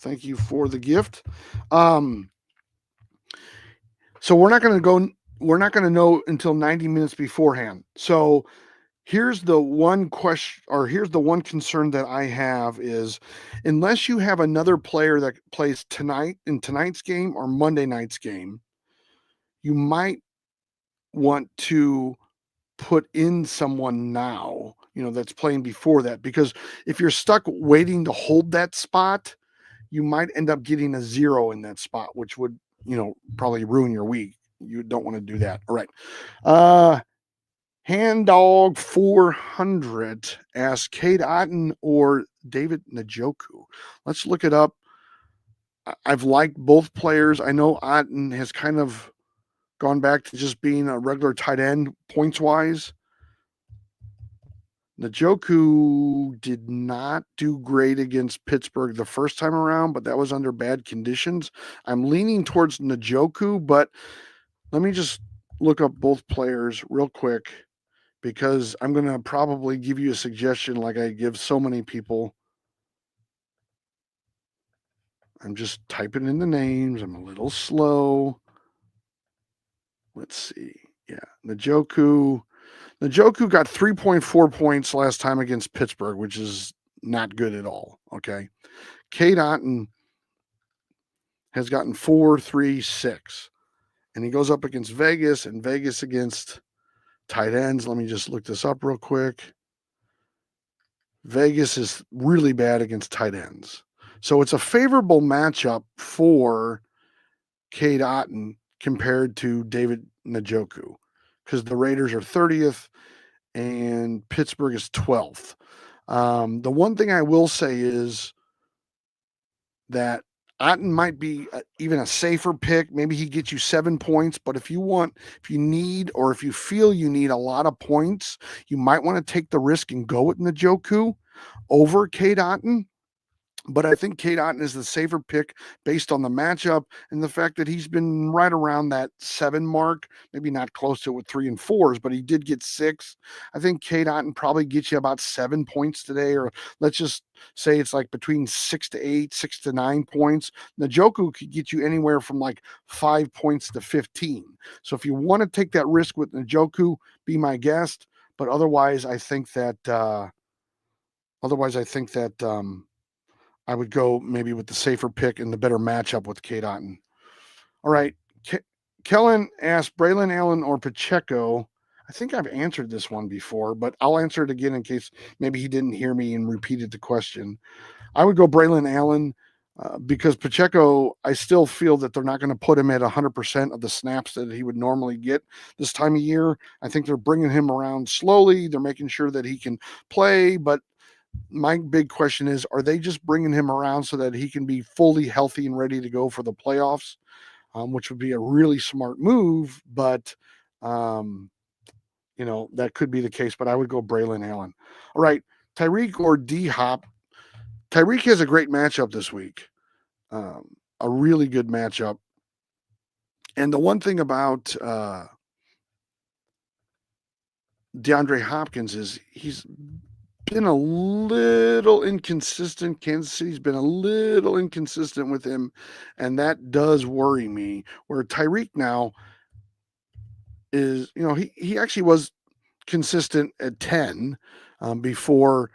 Thank you for the gift. So we're not going to know until 90 minutes beforehand. So here's the one question, or here's the one concern that I have is unless you have another player that plays tonight in tonight's game or Monday night's game, you might want to put in someone now, that's playing before that, because if you're stuck waiting to hold that spot, you might end up getting a 0 in that spot, which would, probably ruin your week. You don't want to do that. All right. Hand Dog 400 asks Cade Otton or David Njoku. Let's look it up. I've liked both players. I know Otton has kind of gone back to just being a regular tight end points wise. Njoku did not do great against Pittsburgh the first time around, but that was under bad conditions. I'm leaning towards Njoku, but let me just look up both players real quick because I'm going to probably give you a suggestion like I give so many people. I'm just typing in the names. I'm a little slow. Let's see. Yeah, Njoku got 3.4 points last time against Pittsburgh, which is not good at all. Okay. Cade Otton has gotten 4, 3, 6. And he goes up against Vegas and Vegas against tight ends. Let me just look this up real quick. Vegas is really bad against tight ends. So it's a favorable matchup for Cade Otton compared to David Njoku because the Raiders are 30th and Pittsburgh is 12th. The one thing I will say is that Otton might be even a safer pick. Maybe he gets you 7 points, but if you need, or if you feel you need a lot of points, you might want to take the risk and go with Njoku over Cade Otton. But I think Cade Otton is the safer pick based on the matchup and the fact that he's been right around that 7 mark, maybe not close to it with 3 and 4s, but he did get 6. I think Cade Otton probably gets you about 7 points today, or let's just say it's like between 6 to 8, 6 to 9 points. Njoku could get you anywhere from like 5 points to 15. So if you want to take that risk with Njoku, be my guest. But otherwise, I think that I would go maybe with the safer pick and the better matchup with Cade Otton. All right. Kellen asked Braylon Allen or Pacheco. I think I've answered this one before, but I'll answer it again in case maybe he didn't hear me and repeated the question. I would go Braylon Allen because Pacheco, I still feel that they're not going to put him at 100% of the snaps that he would normally get this time of year. I think they're bringing him around slowly. They're making sure that he can play, but my big question is, are they just bringing him around so that he can be fully healthy and ready to go for the playoffs, which would be a really smart move, but that could be the case, but I would go Braylon Allen. All right, Tyreek or D-Hop. Tyreek has a great matchup this week, a really good matchup. And the one thing about DeAndre Hopkins is he's been a little inconsistent. Kansas City's been a little inconsistent with him, and that does worry me. Where Tyreek now is, he actually was consistent at 10 before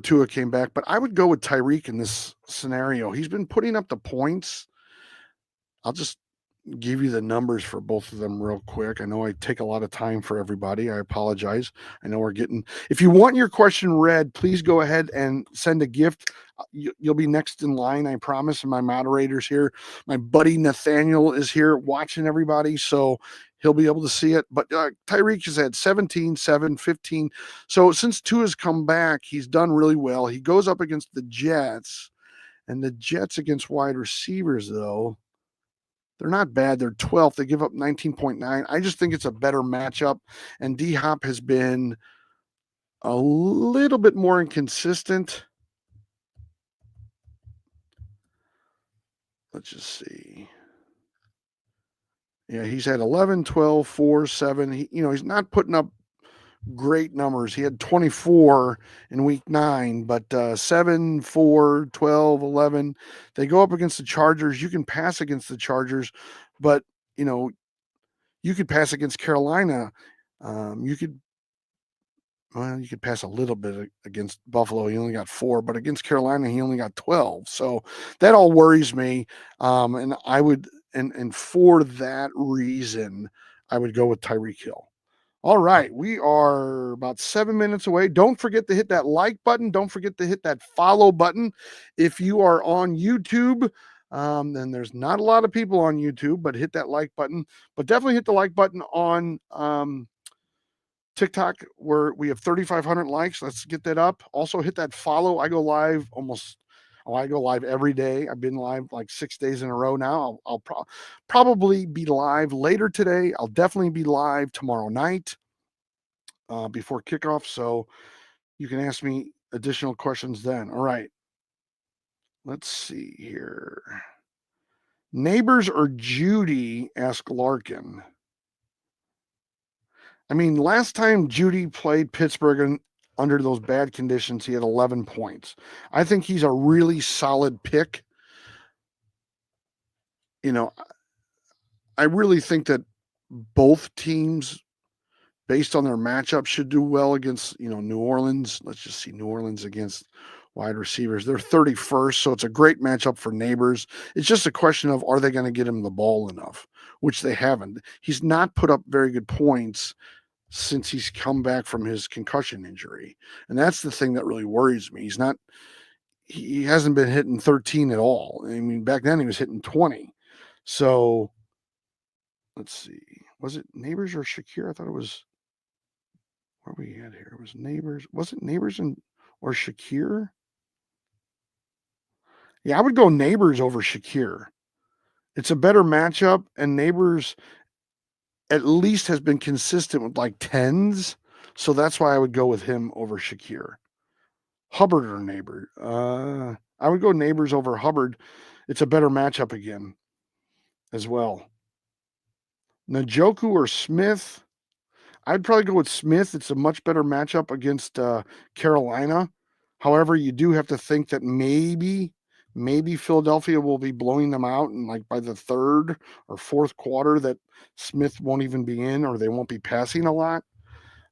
Tua came back, but I would go with Tyreek in this scenario. He's been putting up the points. I'll just give you the numbers for both of them real quick. I know I take a lot of time for everybody. I apologize. I know we're getting. If you want your question read, please go ahead and send a gift. You'll be next in line, I promise. And my moderator's here. My buddy Nathaniel is here watching everybody, so he'll be able to see it. But Tyreek has had 17, 7, 15. So since Tua's come back, he's done really well. He goes up against the Jets, and the Jets against wide receivers, though, they're not bad. They're 12th. They give up 19.9. I just think it's a better matchup. And D Hop has been a little bit more inconsistent. Let's just see. Yeah, he's had 11, 12, 4, 7. He's not putting up great numbers. He had 24 in week 9, but 7, 4, 12, 11. They go up against the Chargers. You can pass against the Chargers, but, you could pass against Carolina. You could pass a little bit against Buffalo. He only got 4, but against Carolina, he only got 12. So that all worries me. And I would, and for that reason, I would go with Tyreek Hill. All right, we are about 7 minutes away. Don't forget to hit that like button. Don't forget to hit that follow button. If you are on YouTube, then there's not a lot of people on YouTube, but hit that like button. But definitely hit the like button on TikTok, where we have 3,500 likes. Let's get that up. Also hit that follow. I go live every day. I've been live like 6 days in a row now. I'll probably be live later today. I'll definitely be live tomorrow night before kickoff. So you can ask me additional questions then. All right. Let's see here. Neighbors or Jeudy, asked Larkin. I mean, last time Jeudy played Pittsburgh under those bad conditions, he had 11 points. I think he's a really solid pick. I really think that both teams, based on their matchup, should do well against, New Orleans. Let's just see New Orleans against wide receivers. They're 31st, so it's a great matchup for Neighbors. It's just a question of, are they going to get him the ball enough, which they haven't. He's not put up very good points since he's come back from his concussion injury. And that's the thing that really worries me. He hasn't been hitting 13 at all. I mean, back then he was hitting 20. So let's see. Was it Neighbors or Shakir? I thought it was, where we at here? It was Neighbors. Was it Neighbors or Shakir? Yeah, I would go Neighbors over Shakir. It's a better matchup, and Neighbors at least has been consistent with like 10s. So that's why I would go with him over Shakir. Hubbard or Neighbor? I would go Neighbors over Hubbard. It's a better matchup again as well. Njoku or Smith? I'd probably go with Smith. It's a much better matchup against Carolina. However, you do have to think that maybe Philadelphia will be blowing them out, and like by the third or fourth quarter that Smith won't even be in, or they won't be passing a lot.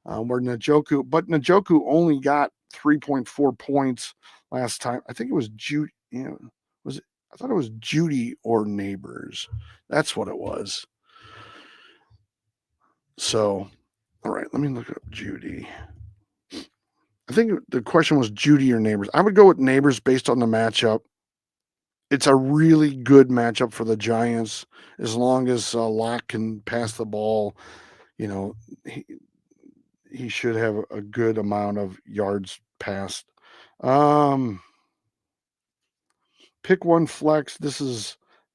Where Njoku only got 3.4 points last time. I think it was Jeudy. I thought it was Jeudy or Neighbors. That's what it was. So, all right, let me look up Jeudy. I think the question was Jeudy or Neighbors. I would go with Neighbors based on the matchup. It's a really good matchup for the Giants as long as Locke can pass the ball. He should have a good amount of yards passed. Pick one flex.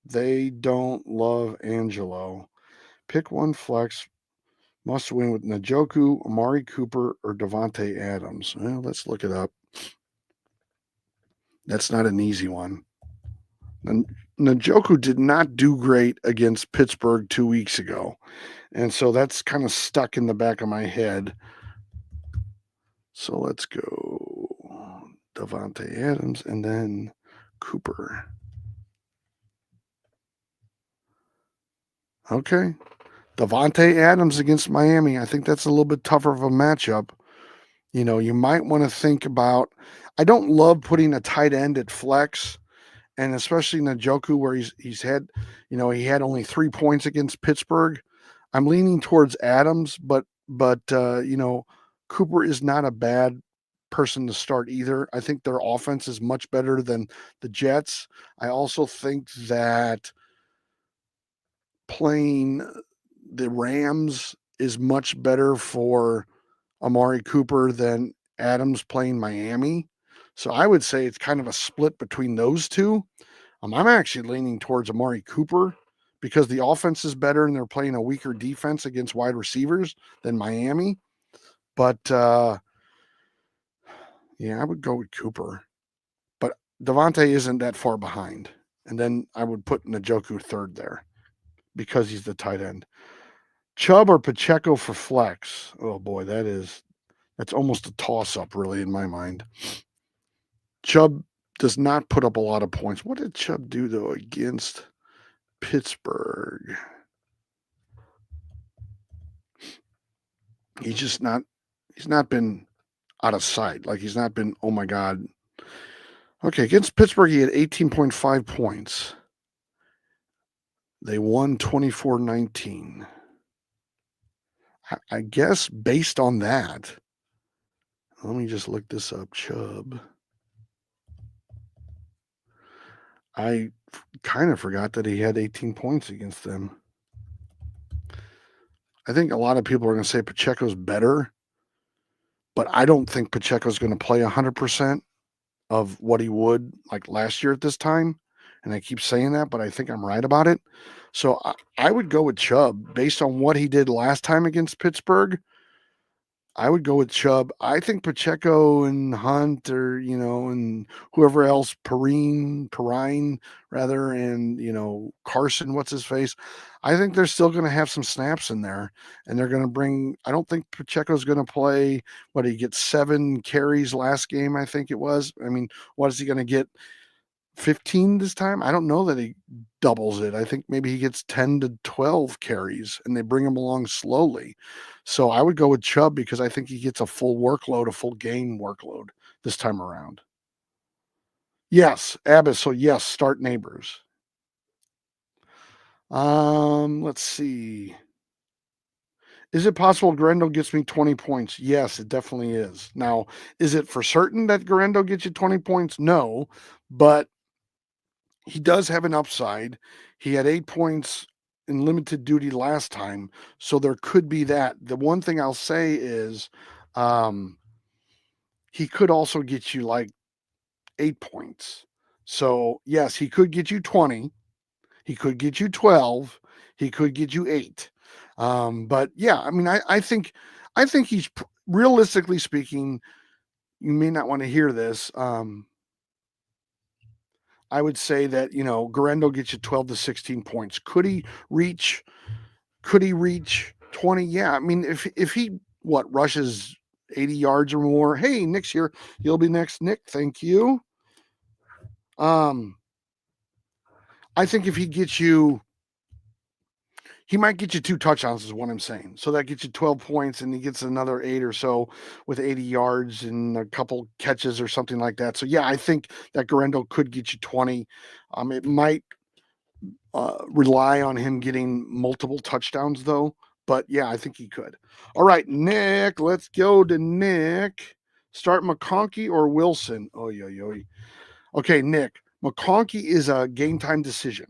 They don't love Angelo. Pick one flex. Must win with Njoku, Amari Cooper, or Davante Adams. Well, let's look it up. That's not an easy one. Njoku did not do great against Pittsburgh 2 weeks ago. And so that's kind of stuck in the back of my head. So let's go Davante Adams and then Cooper. Okay. Davante Adams against Miami. I think that's a little bit tougher of a matchup. You might want to think about, I don't love putting a tight end at flex and especially Njoku, where he's had, he had only 3 points against Pittsburgh. I'm leaning towards Adams, but Cooper is not a bad person to start either. I think their offense is much better than the Jets. I also think that playing the Rams is much better for Amari Cooper than Adams playing Miami. So I would say it's kind of a split between those two. I'm actually leaning towards Amari Cooper because the offense is better and they're playing a weaker defense against wide receivers than Miami. But yeah, I would go with Cooper. But Devontae isn't that far behind. And then I would put Njoku third there because he's the tight end. Chubb or Pacheco for flex? Oh boy, that's almost a toss up, really, in my mind. Chubb does not put up a lot of points. What did Chubb do though against Pittsburgh? He's not been out of sight. Like he's not been, oh my God. Okay, against Pittsburgh, he had 18.5 points. They won 24-19. I guess based on that, let me just look this up. Chubb. I kind of forgot that he had 18 points against them. I think a lot of people are going to say Pacheco's better, but I don't think Pacheco's going to play 100% of what he would like last year at this time. And I keep saying that, but I think I'm right about it. So I would go with Chubb based on what he did last time against Pittsburgh. I would go with Chubb. I think Pacheco and Hunt and whoever else, Perrine rather, and Carson, what's his face. I think they're still going to have some snaps in there, and they're going to bring. I don't think Pacheco's going to play. What, he gets 7 carries last game, I think it was. I mean, what is he going to get? 15 this time? I don't know that he doubles it. I think maybe he gets 10 to 12 carries and they bring him along slowly. So I would go with Chubb because I think he gets a full workload, a full game workload this time around. Yes, Abbas. So yes, start Neighbors. Let's see. Is it possible Guerendo gets me 20 points? Yes, it definitely is. Now, is it for certain that Guerendo gets you 20 points? No, but he does have an upside. He had 8 points in limited duty last time, so there could be that. The one thing I'll say is, he could also get you like 8 points. So yes, he could get you 20. He could get you 12. He could get you 8. But yeah, I mean, I think he's realistically speaking. You may not want to hear this. I would say that, Guerendo gets you 12 to 16 points. Could he reach 20? Yeah. I mean, if he rushes 80 yards or more, hey, Nick's here. You'll be next, Nick. Thank you. I think if he might get you 2 touchdowns is what I'm saying. So that gets you 12 points and he gets another 8 or so with 80 yards and a couple catches or something like that. So yeah, I think that Guerendo could get you 20. It might rely on him getting multiple touchdowns though. But yeah, I think he could. All right, Nick, let's go to Nick. Start McConkey or Wilson? Oh, yo. Okay, Nick, McConkey is a game time decision.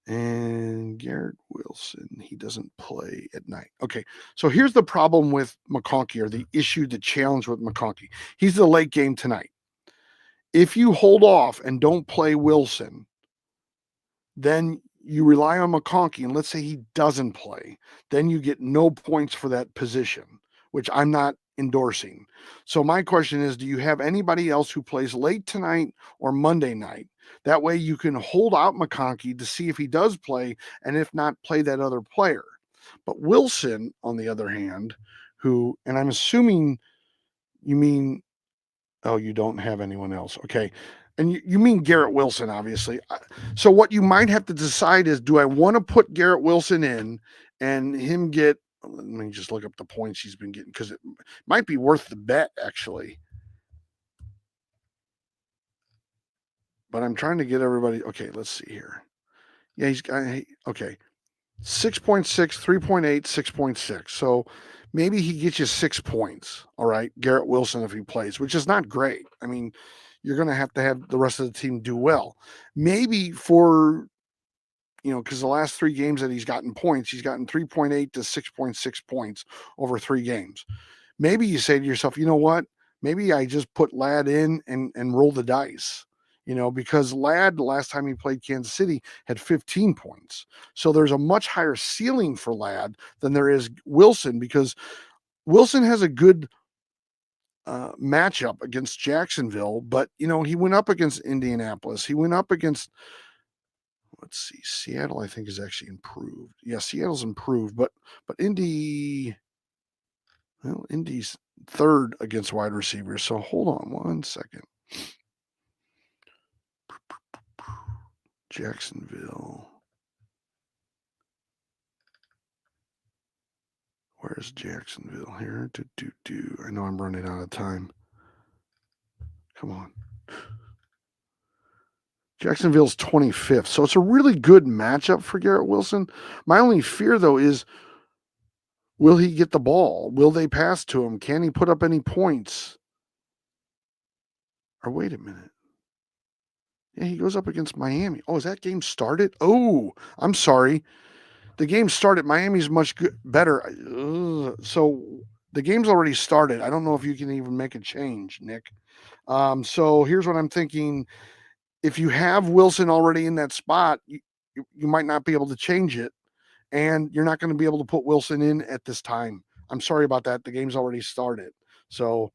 And Garrett Wilson, he doesn't play at night. Okay, so here's the problem with McConkey, or the issue, the challenge with McConkey. He's the late game tonight. If you hold off and don't play Wilson, then you rely on McConkey, and let's say he doesn't play, then you get no points for that position, which I'm not endorsing. So my question is, do you have anybody else who plays late tonight or Monday night? That way you can hold out McConkey to see if he does play, and if not, play that other player. But Wilson, on the other hand, and I'm assuming you mean, oh, you don't have anyone else. Okay. And you mean Garrett Wilson, obviously. So what you might have to decide is, do I want to put Garrett Wilson in and him get, let me just look up the points he's been getting, because it might be worth the bet, actually. but I'm trying to get everybody. Okay, let's see here. Yeah, he's got okay. 6.6, 3.8, 6.6. So maybe he gets you 6 points. All right, Garrett Wilson if he plays, which is not great. I mean, you're going to have the rest of the team do well. Maybe for because the last 3 games that he's gotten points, he's gotten 3.8 to 6.6 points over 3 games. Maybe you say to yourself, you know what? Maybe I just put Ladd in and roll the dice. Because Ladd, the last time he played Kansas City, had 15 points. So there's a much higher ceiling for Ladd than there is Wilson, because Wilson has a good matchup against Jacksonville, but he went up against Indianapolis. He went up against, let's see, Seattle. I think is actually improved. Yeah, Seattle's improved, but Indy's third against wide receivers. So hold on one second. Jacksonville. Where's Jacksonville here? I know I'm running out of time. Come on. Jacksonville's 25th. So it's a really good matchup for Garrett Wilson. My only fear, though, is will he get the ball? Will they pass to him? Can he put up any points? Or wait a minute. Yeah, he goes up against Miami. Oh, is that game started? Oh, I'm sorry. The game started. Miami's much better. So the game's already started. I don't know if you can even make a change, Nick. So here's what I'm thinking. If you have Wilson already in that spot, you might not be able to change it, and you're not going to be able to put Wilson in at this time. I'm sorry about that. The game's already started. So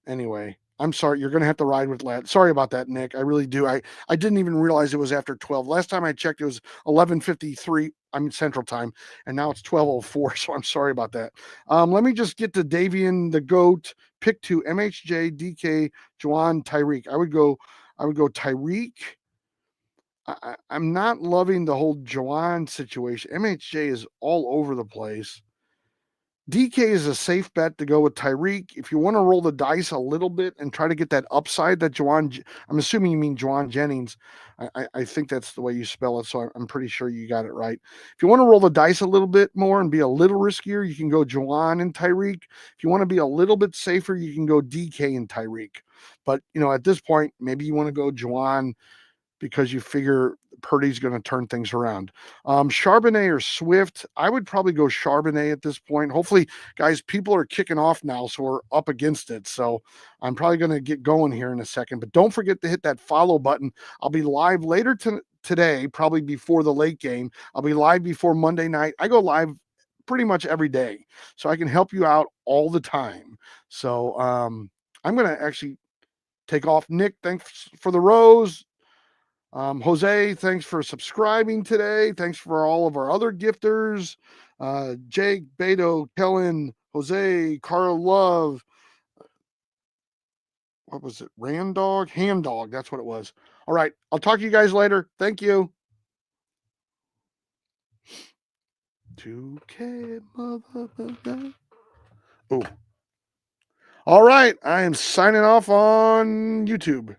anyway, I'm sorry. You're going to have to ride with Ladd. Sorry about that, Nick. I really do. I didn't even realize it was after 12. Last time I checked, it was 11:53. I'm Central Time, and now it's 12:04. So I'm sorry about that. Let me just get to Davian the GOAT. Pick 2: MHJ, DK, Juwan, Tyreek. I would go Tyreek. I'm not loving the whole Juwan situation. MHJ is all over the place. DK is a safe bet to go with Tyreek. If you want to roll the dice a little bit and try to get that upside that I'm assuming you mean Juwan Jennings. I think that's the way you spell it, so I'm pretty sure you got it right. If you want to roll the dice a little bit more and be a little riskier, you can go Juwan and Tyreek. If you want to be a little bit safer, you can go DK and Tyreek. But, at this point, maybe you want to go Juwan because you figure Purdy's going to turn things around. Charbonnet or Swift, I would probably go Charbonnet at this point. Hopefully, guys, people are kicking off now, so we're up against it. So I'm probably going to get going here in a second. But don't forget to hit that follow button. I'll be live later today, probably before the late game. I'll be live before Monday night. I go live pretty much every day, so I can help you out all the time. So I'm going to actually take off. Nick, thanks for the rose. Jose, thanks for subscribing today. Thanks for all of our other gifters. Jake, Beto, Kellen, Jose, Carl Love. What was it? Randog? Hand Dog. That's what it was. All right. I'll talk to you guys later. Thank you. 2K, motherfucker. Oh. All right. I am signing off on YouTube.